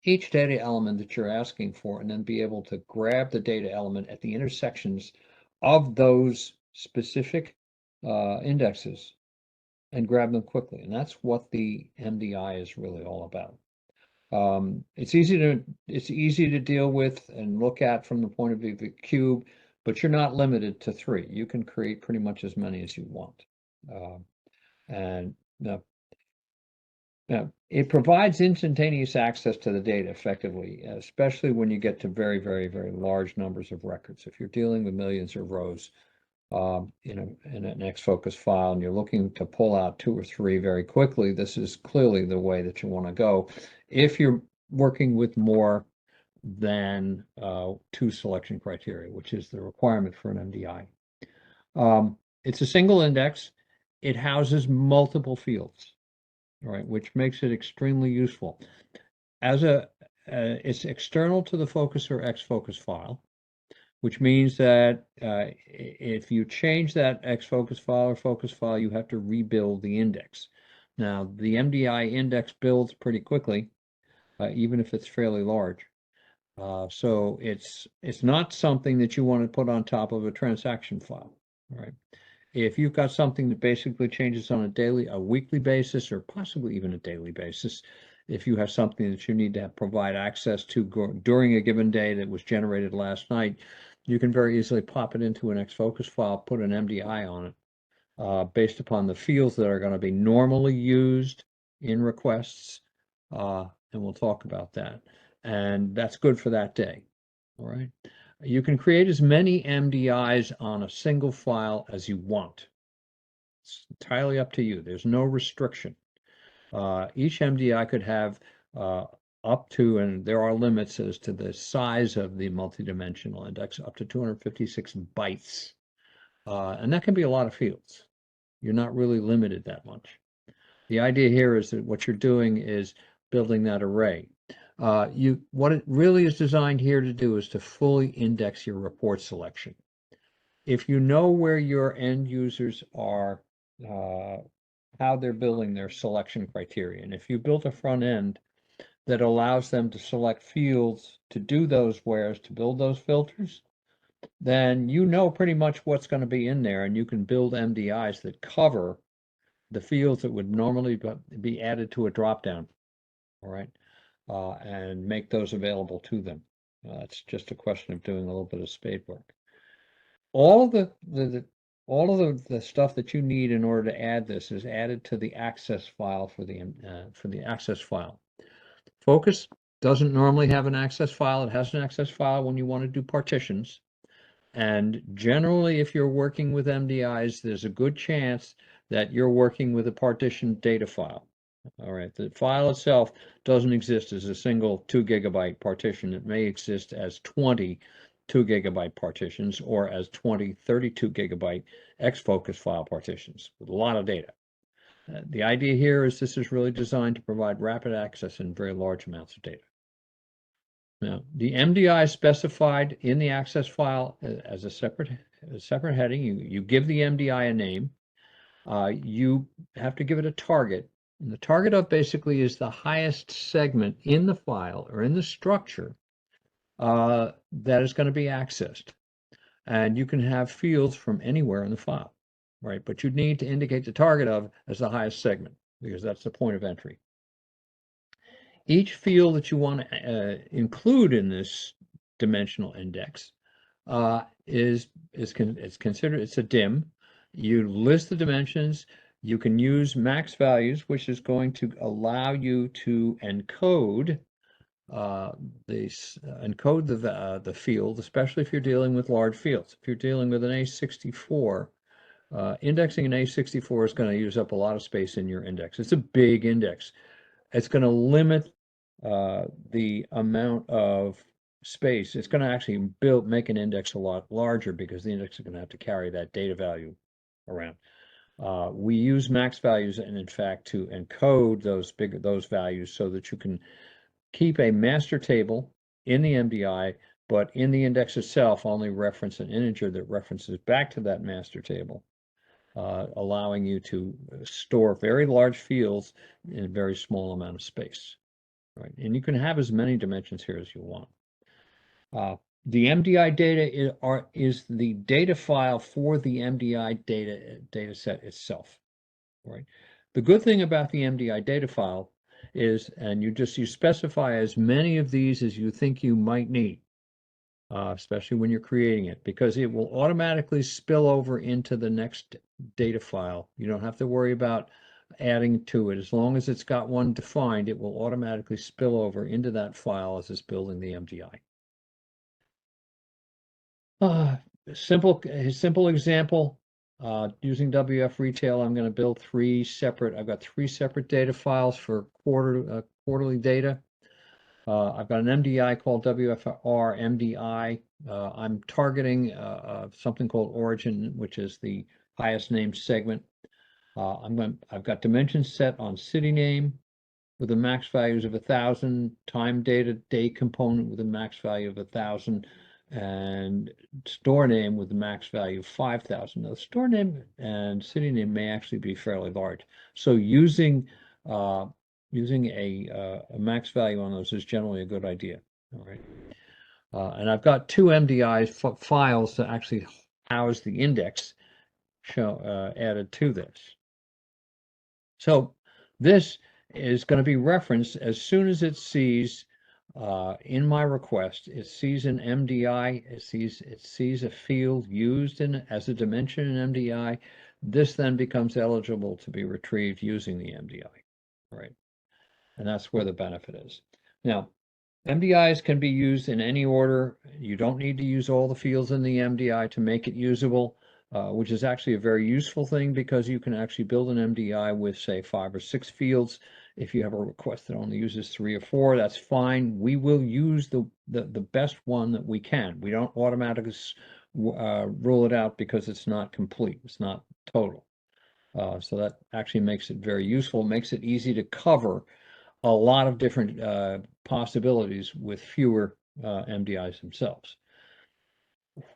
[SPEAKER 3] each data element that you're asking for, and then be able to grab the data element at the intersections of those specific indexes and grab them quickly. And that's what the MDI is really all about. It's easy to deal with and look at from the point of view of the cube, but you're not limited to 3. You can create pretty much as many as you want. And now it provides instantaneous access to the data effectively, especially when you get to very, very, very large numbers of records. If you're dealing with millions of rows, in an XFOCUS file, and you're looking to pull out 2 or 3 very quickly, this is clearly the way that you want to go. If you're working with more than 2 selection criteria, which is the requirement for an MDI. It's a single index. It houses multiple fields, right, which makes it extremely useful. It's external to the FOCUS or XFOCUS file, which means that if you change that XFOCUS file or FOCUS file, you have to rebuild the index. Now, the MDI index builds pretty quickly, even if it's fairly large. So it's not something that you want to put on top of a transaction file, right? If you've got something that basically changes on a weekly basis, or possibly even a daily basis, if you have something that you need to provide access to during a given day that was generated last night, you can very easily pop it into an XFOCUS file, put an MDI on it, based upon the fields that are going to be normally used in requests, and we'll talk about that. And that's good for that day. All right. You can create as many MDIs on a single file as you want. It's entirely up to you. There's no restriction. Each MDI could have up to, and there are limits as to the size of the multidimensional index, up to 256 bytes. And that can be a lot of fields. You're not really limited that much. The idea here is that what you're doing is building that array. What it really is designed here to do is to fully index your report selection. If you know where your end users are, how they're building their selection criteria, and if you built a front end that allows them to select fields to do those wheres, to build those filters, then you know pretty much what's going to be in there, and you can build MDIs that cover the fields that would normally be added to a dropdown, all right, and make those available to them. It's just a question of doing a little bit of spade work. All of the stuff that you need in order to add this is added to the access file for the access file. Focus doesn't normally have an access file. It has an access file when you want to do partitions. And generally, if you're working with MDIs, there's a good chance that you're working with a partitioned data file. All right, the file itself doesn't exist as a single 2 GB partition. It may exist as 20 2 GB partitions or as 20 32 GB XFOCUS file partitions with a lot of data. The idea here is this is really designed to provide rapid access in very large amounts of data. Now, the MDI is specified in the access file as a separate heading. You give the MDI a name. You have to give it a target. And the target of basically is the highest segment in the file or in the structure that is going to be accessed. And you can have fields from anywhere in the file, right? But you need to indicate the target of as the highest segment because that's the point of entry. Each field that you want to include in this dimensional index is considered, it's a dim. You list the dimensions. You can use max values, which is going to allow you to encode the field, especially if you're dealing with large fields. If you're dealing with an A64, indexing an A64 is going to use up a lot of space in your index. It's a big index. It's going to limit the amount of space. It's going to actually make an index a lot larger because the index is going to have to carry that data value around. We use max values and in fact to encode those values so that you can keep a master table in the MDI, but in the index itself only reference an integer that references back to that master table, allowing you to store very large fields in a very small amount of space. Right, and you can have as many dimensions here as you want. The MDI data is the data file for the MDI data set itself. Right. The good thing about the MDI data file is, and you specify as many of these as you think you might need, especially when you're creating it, because it will automatically spill over into the next data file. You don't have to worry about adding to it. As long as it's got one defined, it will automatically spill over into that file as it's building the MDI. Simple example, using WF Retail, I'm going to build I've got three separate data files for quarterly data. I've got an MDI called WFR MDI. I'm targeting something called origin, which is the highest named segment. I've got dimensions set on city name with a max values of 1,000, time data day component with a max value of 1,000, and store name with a max value of 5,000. Now, the store name and city name may actually be fairly large, so using a max value on those is generally a good idea. All right, and I've got two MDI files to actually house the index added to this. So this is going to be referenced as soon as it sees in my request. It sees an MDI. It sees a field used as a dimension in MDI. This then becomes eligible to be retrieved using the MDI. Right. And that's where the benefit is. Now, MDIs can be used in any order. You don't need to use all the fields in the MDI to make it usable, which is actually a very useful thing because you can actually build an MDI with, say, 5 or 6 fields. If you have a request that only uses 3 or 4, that's fine. We will use the best one that we can. We don't automatically rule it out because it's not complete. It's not total. So that actually makes it very useful. It makes it easy to cover a lot of different possibilities with fewer MDIs themselves.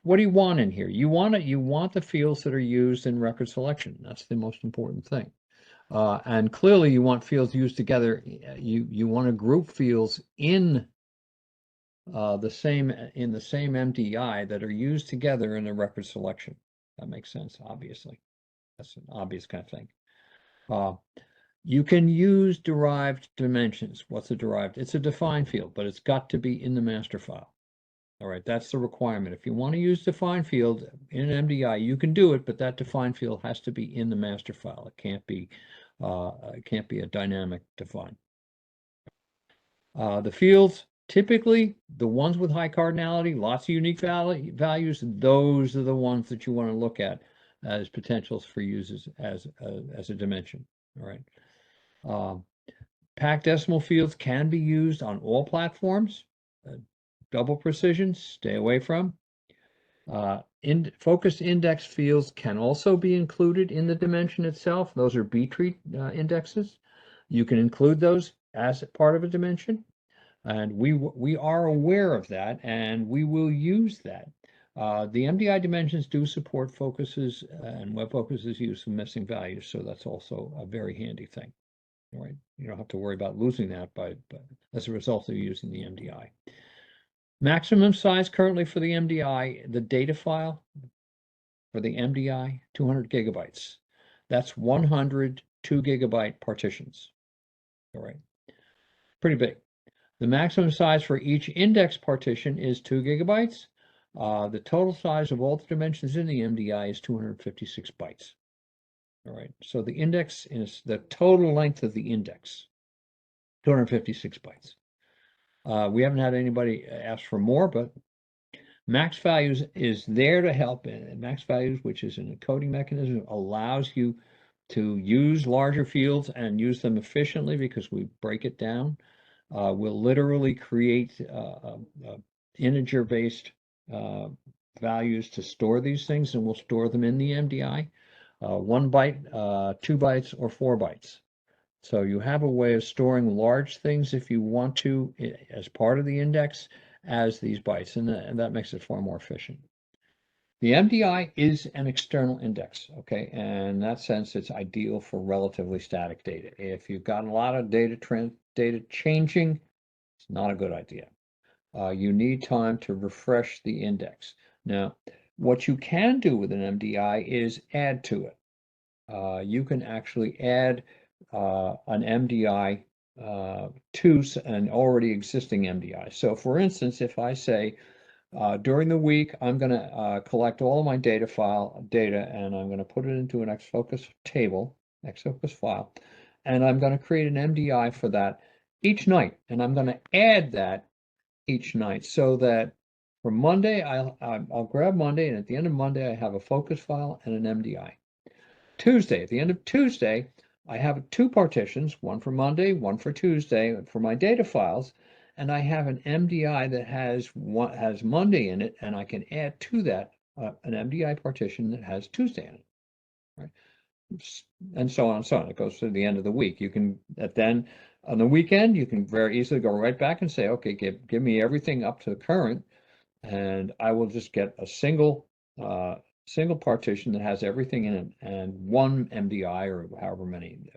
[SPEAKER 3] What do you want in here? You want the fields that are used in record selection. That's the most important thing. And clearly you want fields used together. You want to group fields in the same MDI that are used together in a record selection. That makes sense, obviously. That's an obvious kind of thing. You can use derived dimensions. What's a derived? It's a defined field, but it's got to be in the master file. All right, that's the requirement. If you want to use defined field in an MDI, you can do it, but that defined field has to be in the master file. It can't be a dynamic define. The fields, typically the ones with high cardinality, lots of unique values, those are the ones that you want to look at as potentials for use as a dimension. All right. Packed decimal fields can be used on all platforms. Double precision, stay away from. Focused index fields can also be included in the dimension itself. Those are B-tree indexes. You can include those as part of a dimension. And we are aware of that, and we will use that. The MDI dimensions do support focuses and web focuses use of missing values, so that's also a very handy thing. All right, you don't have to worry about losing that as a result of using the MDI. Maximum size currently for the MDI, the data file for the MDI, 200 gigabytes. That's 100 2-gigabyte partitions. All right, pretty big. The maximum size for each index partition is 2 gigabytes. The total size of all the dimensions in the MDI is 256 bytes. All right, so the index is the total length of the index, 256 bytes. We haven't had anybody ask for more, but max values is there to help. Max values, which is an encoding mechanism, allows you to use larger fields and use them efficiently because we break it down. We'll literally create integer-based values to store these things, and we'll store them in the MDI. 1 byte, 2 bytes, or 4 bytes. So you have a way of storing large things if you want to as part of the index as these bytes, and that makes it far more efficient. The MDI is an external index, okay? And in that sense, it's ideal for relatively static data. If you've got a lot of data changing, it's not a good idea. You need time to refresh the index. Now, what you can do with an MDI is add to it. You can actually add an MDI to an already existing MDI. So for instance, if I say, during the week, I'm going to collect all of my data and I'm going to put it into an XFOCUS table, XFOCUS file, and I'm going to create an MDI for that each night, and I'm going to add that each night so that for Monday, I'll grab Monday, and at the end of Monday, I have a focus file and an MDI. Tuesday, at the end of Tuesday, I have 2 partitions, one for Monday, one for Tuesday, for my data files, and I have an MDI that has Monday in it, and I can add to that an MDI partition that has Tuesday in it, right? And so on and so on. It goes to the end of the week. You can then on the weekend, you can very easily go right back and say, okay, give me everything up to the current, and I will just get a single partition that has everything in it and 1 MDI or however many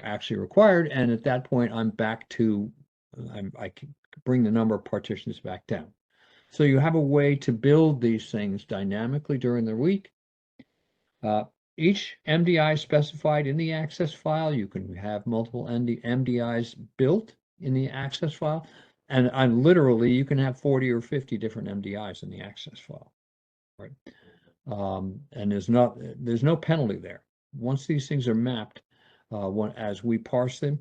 [SPEAKER 3] actually required. And at that point, I'm back to, I can bring the number of partitions back down. So you have a way to build these things dynamically during the week. Each MDI specified in the access file. You can have multiple MDIs built in the access file. And literally, you can have 40 or 50 different MDIs in the access file. Right, and there's no penalty there. Once these things are mapped, as we parse them,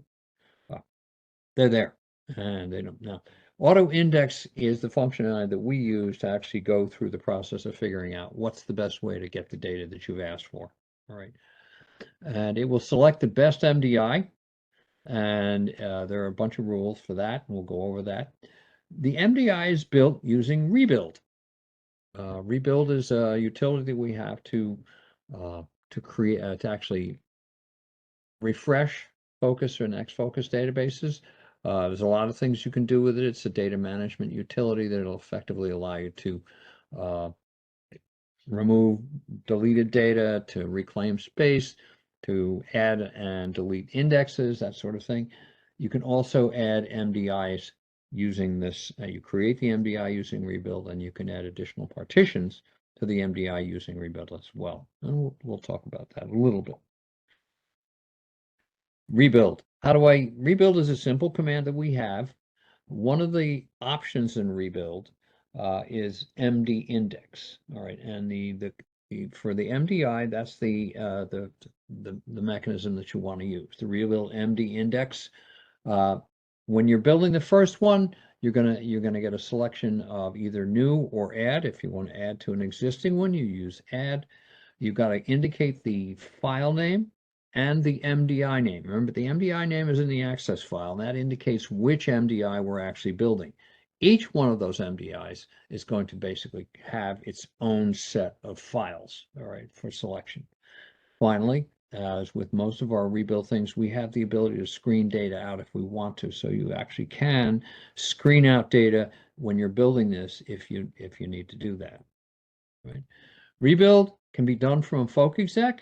[SPEAKER 3] they're there, and they don't now. Auto index is the functionality that we use to actually go through the process of figuring out what's the best way to get the data that you've asked for. All right, and it will select the best MDI, and there are a bunch of rules for that, and we'll go over that. The MDI is built using rebuild. Rebuild is a utility that we have to create to actually refresh FOCUS and XFOCUS databases. There's a lot of things you can do with it. It's a data management utility that will effectively allow you to remove deleted data, to reclaim space, to add and delete indexes, that sort of thing. You can also add MDIs using this. You create the MDI using rebuild, and you can add additional partitions to the MDI using rebuild as well. And we'll talk about that a little bit. Rebuild. Rebuild is a simple command that we have. One of the options in rebuild is MD index. All right, and for the MDI, that's the mechanism that you want to use. The rebuild MD index. When you're building the first one, you're gonna get a selection of either new or add. If you want to add to an existing one, you use add. You've got to indicate the file name and the MDI name. Remember, the MDI name is in the access file, and that indicates which MDI we're actually building. Each one of those MDIs is going to basically have its own set of files, all right, for selection. Finally, as with most of our rebuild things, we have the ability to screen data out if we want to. So you actually can screen out data when you're building this if you need to do that, right? Rebuild can be done from a FOCUSexec,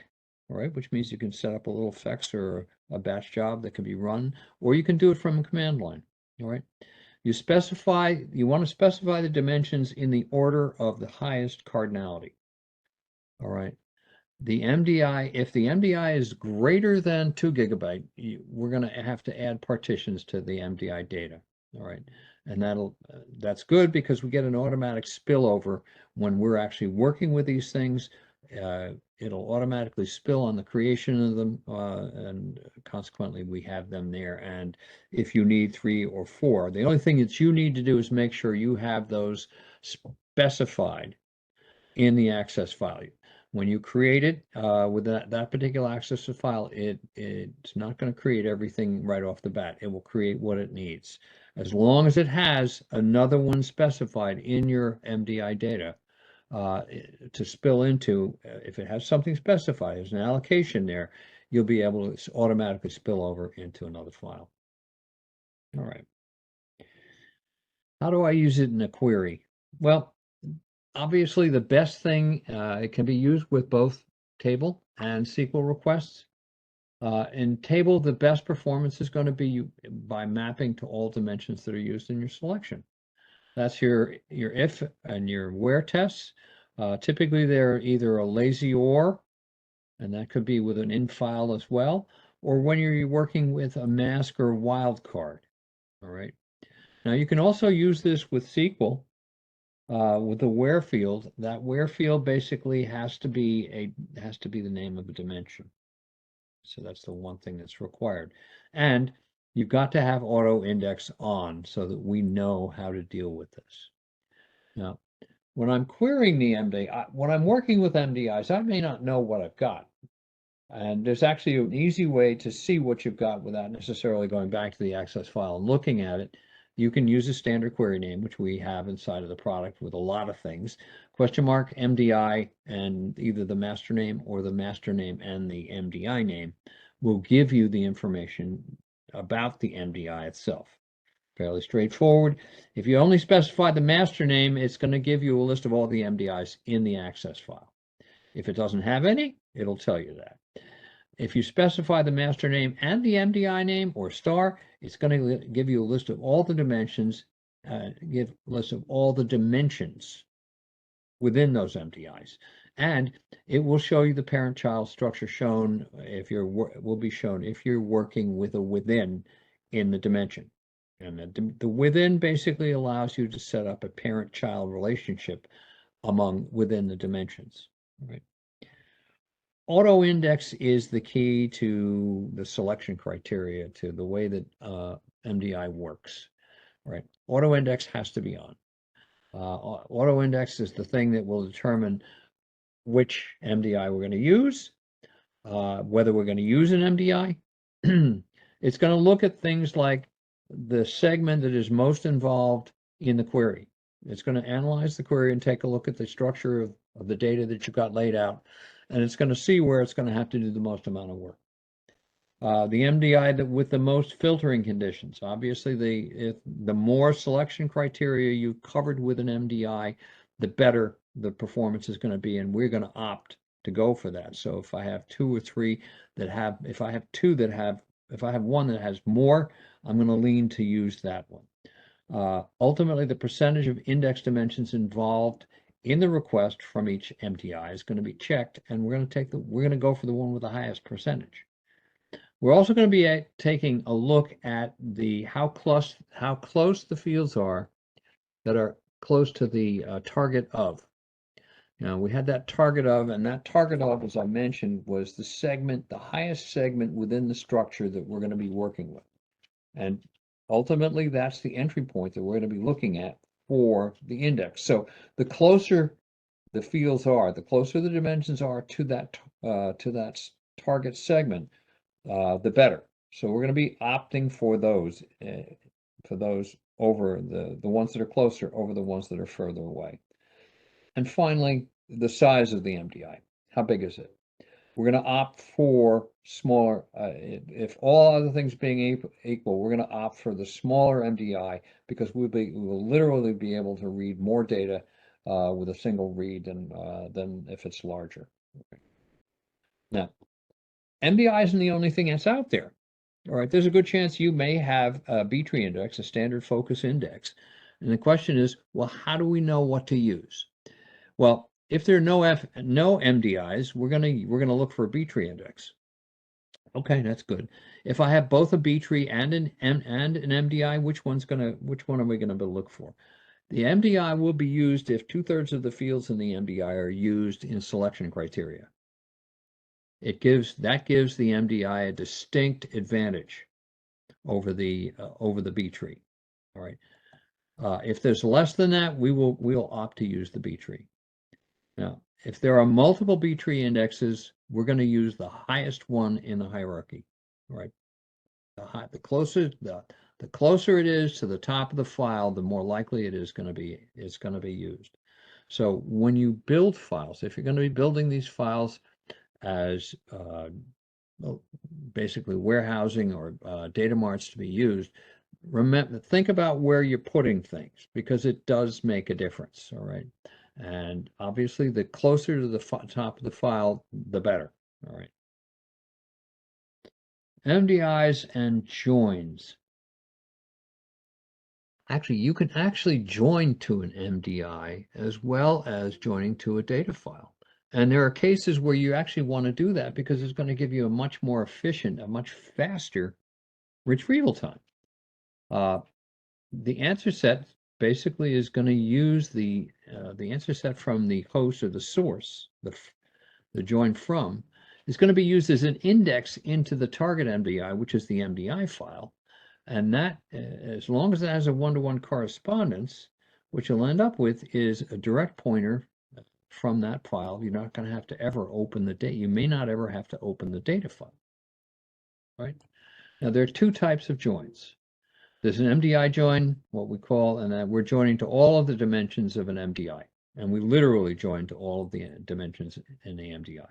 [SPEAKER 3] all right, which means you can set up a little FEX or a batch job that can be run, or you can do it from a command line, all right? You want to specify the dimensions in the order of the highest cardinality, all right? The MDI, if the MDI is greater than 2 GB, we're going to have to add partitions to the MDI data, all right? And that's good because we get an automatic spillover when we're actually working with these things. It'll automatically spill on the creation of them, and consequently we have them there. And if you need 3 or 4, the only thing that you need to do is make sure you have those specified in the access file. When you create it with that particular access file, it's not going to create everything right off the bat. It will create what it needs. As long as it has another one specified in your MDI data to spill into, if it has something specified, there's an allocation there, you'll be able to automatically spill over into another file. All right. How do I use it in a query? Well, obviously, the best thing, it can be used with both table and SQL requests. In table, the best performance is going to be by mapping to all dimensions that are used in your selection. That's your if and your where tests. Typically, they're either a lazy OR, and that could be with an in file as well, or when you're working with a mask or wildcard. All right. Now, you can also use this with SQL. With the where field, that where field basically has to be the name of a dimension. So that's the one thing that's required. And you've got to have auto index on so that we know how to deal with this. Now, when I'm querying the MDI, when I'm working with MDIs, I may not know what I've got. And there's actually an easy way to see what you've got without necessarily going back to the access file and looking at it. You can use a standard query name, which we have inside of the product with a lot of things. Question mark, MDI, and either the master name or the master name and the MDI name will give you the information about the MDI itself. Fairly straightforward. If you only specify the master name, it's going to give you a list of all the MDIs in the access file. If it doesn't have any, it'll tell you that. If you specify the master name and the MDI name or star, it's going to give you a list of all the dimensions, give a list of all the dimensions within those MDIs. And it will show you the parent-child structure shown will be shown if you're working with a within in the dimension. And the within basically allows you to set up a parent-child relationship within the dimensions. Right? auto index is the key to the selection criteria, to the way that MDI works, right? Auto index has to be on. Auto index is the thing that will determine which MDI we're going to use, whether we're going to use an MDI. It's going to look at things like the segment that is most involved in the query. It's going to analyze the query and take a look at the structure of the data that you've got laid out, and it's going to see where it's going to have to do the most amount of work. The MDI that with the most filtering conditions. Obviously, the more selection criteria you covered with an MDI, the better the performance is going to be, and we're going to opt to go for that. So if I have two or three that have, if I have one that has more, I'm going to lean to use that one. Ultimately, the percentage of index dimensions involved in the request from each MDI is going to be checked, and we're going to go for the one with the highest percentage. We're also going to be taking a look at how close the fields are that are close to the target of. Now, we had that target of, and that target of, as I mentioned, was the segment, the highest segment within the structure that we're going to be working with. And ultimately, that's the entry point that we're going to be looking at for the index. So the closer the fields are, the closer the dimensions are to that target segment, the better. So we're going to be opting for those over the ones that are closer over the ones that are further away. And finally, the size of the MDI. How big is it? We're going to opt for smaller. If all other things being equal, we're going to opt for the smaller MDI because we will literally be able to read more data with a single read than if it's larger. Okay. Now, MDI isn't the only thing that's out there. All right, there's a good chance you may have a B-tree index, a standard focus index. And the question is, well, how do we know what to use? Well, if there are no MDIs, we're gonna look for a B-tree index. Okay, that's good. If I have both a B-tree and an MDI, which one are we gonna look for? The MDI will be used if 2/3 of the fields in the MDI are used in selection criteria. That gives the MDI a distinct advantage over the B-tree. All right. If there's less than that, we'll opt to use the B-tree. Now, if there are multiple B-tree indexes, we're going to use the highest one in the hierarchy. All right. The closer it is to the top of the file, the more likely it's going to be used. So when you build files, if you're going to be building these files as basically warehousing or data marts to be used, think about where you're putting things, because it does make a difference. All right. And obviously, the closer to the top of the file, the better. All right. MDIs and joins. Actually, you can join to an MDI as well as joining to a data file. And there are cases where you actually want to do that because it's going to give you a much more efficient, a much faster retrieval time. The answer set basically is going to use the answer set from the host or the source, the join from, is going to be used as an index into the target MDI, which is the MDI file. And that, as long as it has a one-to-one correspondence, what you'll end up with is a direct pointer from that file. You're not going to have to ever open the data. You may not ever have to open the data file. Right? Now, there are two types of joins. There's an MDI join, what we call, and that we're joining to all of the dimensions of an MDI. And we literally join to all of the dimensions in the MDI.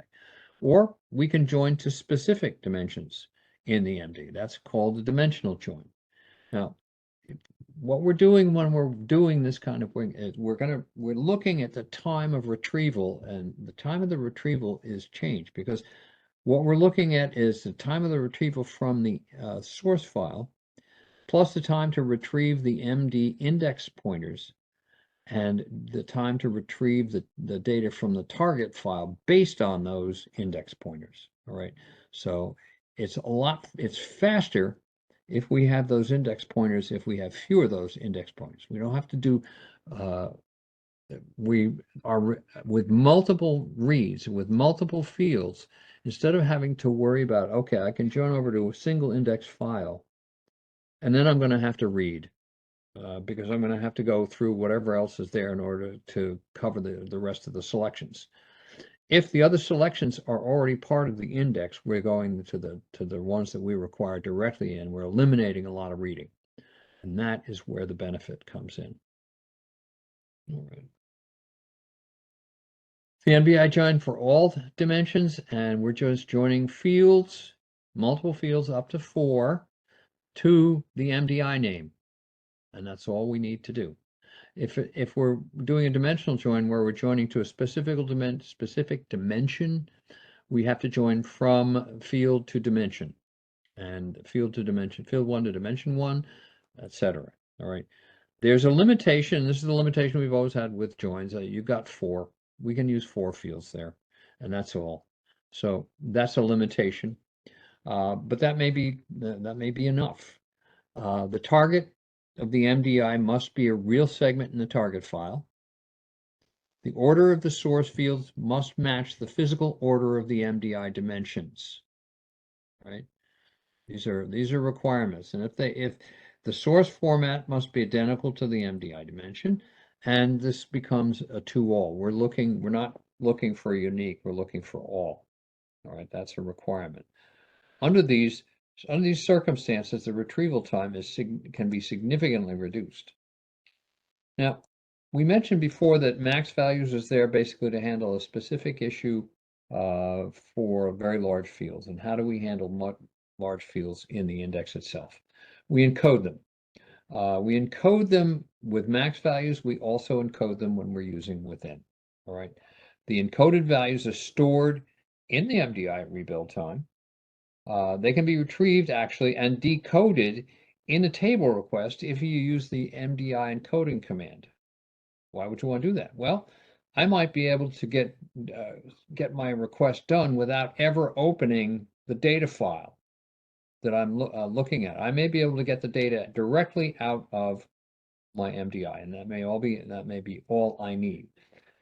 [SPEAKER 3] Or we can join to specific dimensions in the MD. That's called the dimensional join. Now, what we're doing when we're doing this kind of thing is we're looking at the time of retrieval, and the time of the retrieval is changed because what we're looking at is the time of the retrieval from the source file plus the time to retrieve the MD index pointers and the time to retrieve the data from the target file based on those index pointers. All right. So it's faster if we have those index pointers, if we have fewer of those index pointers. We don't have to do, we are with multiple reads, with multiple fields, instead of having to worry about, okay, I can join over to a single index file, and then I'm going to have to read, because I'm going to have to go through whatever else is there in order to cover the rest of the selections. If the other selections are already part of the index, we're going to the ones that we require directly in. We're eliminating a lot of reading. And that is where the benefit comes in. All right. The MDI join for all dimensions, and we're just joining fields, multiple fields up to 4, to the MDI name. And that's all we need to do. If we're doing a dimensional join where we're joining to a specific dimension, we have to join from field to dimension, and field to dimension, field 1 to dimension 1, etc. All right. There's a limitation. This is the limitation we've always had with joins. You've got 4. We can use 4 fields there, and that's all. So that's a limitation, but that may be enough. The target of the MDI must be a real segment in the target file. The order of the source fields must match the physical order of the MDI dimensions. Right? These are requirements, and if the source format must be identical to the MDI dimension, and this becomes a to-all. We're not looking for unique. We're looking for all. All right, that's a requirement. Under these circumstances, the retrieval time can be significantly reduced. Now, we mentioned before that max values is there basically to handle a specific issue for very large fields. And how do we handle large fields in the index itself? We encode them. We encode them with max values. We also encode them when we're using within. All right. The encoded values are stored in the MDI at rebuild time. They can be retrieved actually and decoded in a table request if you use the MDI encoding command. Why would you want to do that? Well, I might be able to get my request done without ever opening the data file that I'm looking at. I may be able to get the data directly out of my MDI, and that may be all I need.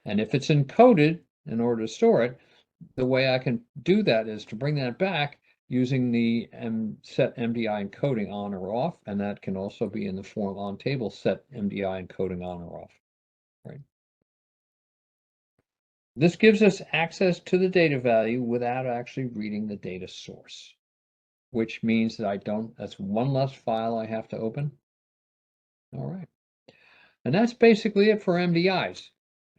[SPEAKER 3] And if it's encoded in order to store it, the way I can do that is to bring that back using the set MDI encoding on or off, and that can also be in the form on table set MDI encoding on or off. Right. This gives us access to the data value without actually reading the data source, which means that that's one less file I have to open. All right. And that's basically it for MDIs.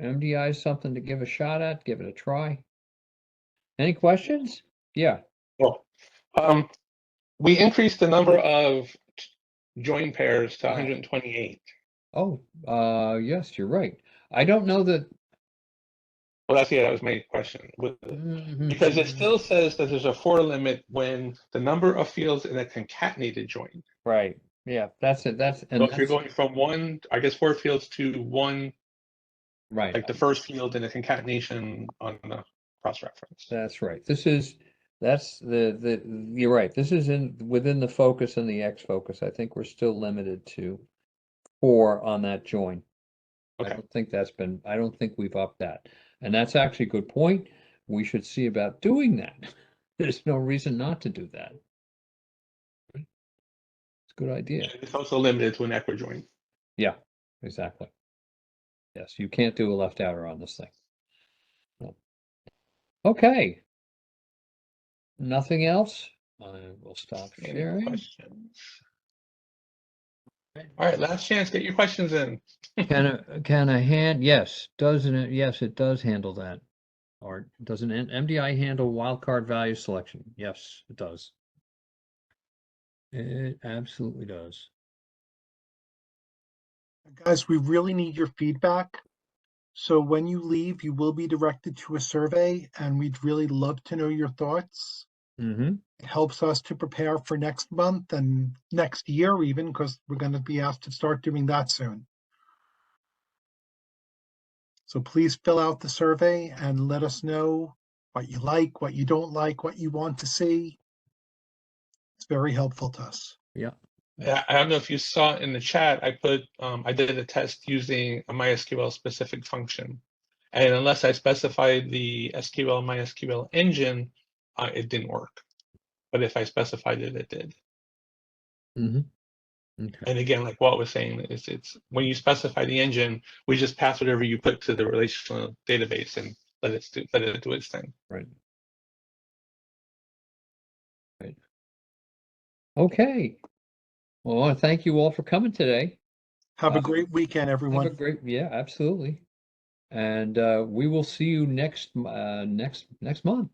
[SPEAKER 3] MDI is something to give a shot at, give it a try. Any questions? Yeah.
[SPEAKER 1] Well, we increased the number of join pairs to 128.
[SPEAKER 3] Oh, yes, you're right. I don't know that.
[SPEAKER 1] Well, that was my question. Because it still says that there's a 4 limit when the number of fields in a concatenated join.
[SPEAKER 3] Right. Yeah, that's it. So
[SPEAKER 1] if you're going from 4 fields to 1,
[SPEAKER 3] right,
[SPEAKER 1] like the first field in a concatenation on a cross-reference.
[SPEAKER 3] That's right. You're right. This is within the focus and the XFOCUS. I think we're still limited to 4 on that join. Okay. I don't think we've upped that. And that's actually a good point. We should see about doing that. There's no reason not to do that. It's a good idea.
[SPEAKER 1] It's also limited to an equi join.
[SPEAKER 3] Yeah, exactly. Yes, you can't do a left outer on this thing. No. Okay. Nothing else? I will stop sharing.
[SPEAKER 1] Questions? All right, last chance. Get your questions in.
[SPEAKER 3] Can a hand? Yes, doesn't it? Yes, it does handle that. Or doesn't MDI handle wildcard value selection? Yes, it does. It absolutely does.
[SPEAKER 2] Guys, we really need your feedback. So when you leave, you will be directed to a survey, and we'd really love to know your thoughts.
[SPEAKER 3] Mm-hmm.
[SPEAKER 2] It helps us to prepare for next month and next year even, because we're going to be asked to start doing that soon. So please fill out the survey and let us know what you like, what you don't like, what you want to see. It's very helpful to us.
[SPEAKER 3] Yeah.
[SPEAKER 1] Yeah, I don't know if you saw in the chat, I did a test using a MySQL specific function. And unless I specified the SQL MySQL engine, it didn't work. But if I specified it, it did.
[SPEAKER 3] Okay.
[SPEAKER 1] And again, like Walt was saying, it's when you specify the engine, we just pass whatever you put to the relational database and let it do its thing.
[SPEAKER 3] Right. Right. Okay. Well, I want to thank you all for coming today.
[SPEAKER 2] Have a great weekend,
[SPEAKER 3] Have a
[SPEAKER 2] everyone.
[SPEAKER 3] great, yeah, absolutely. And we will see you next month.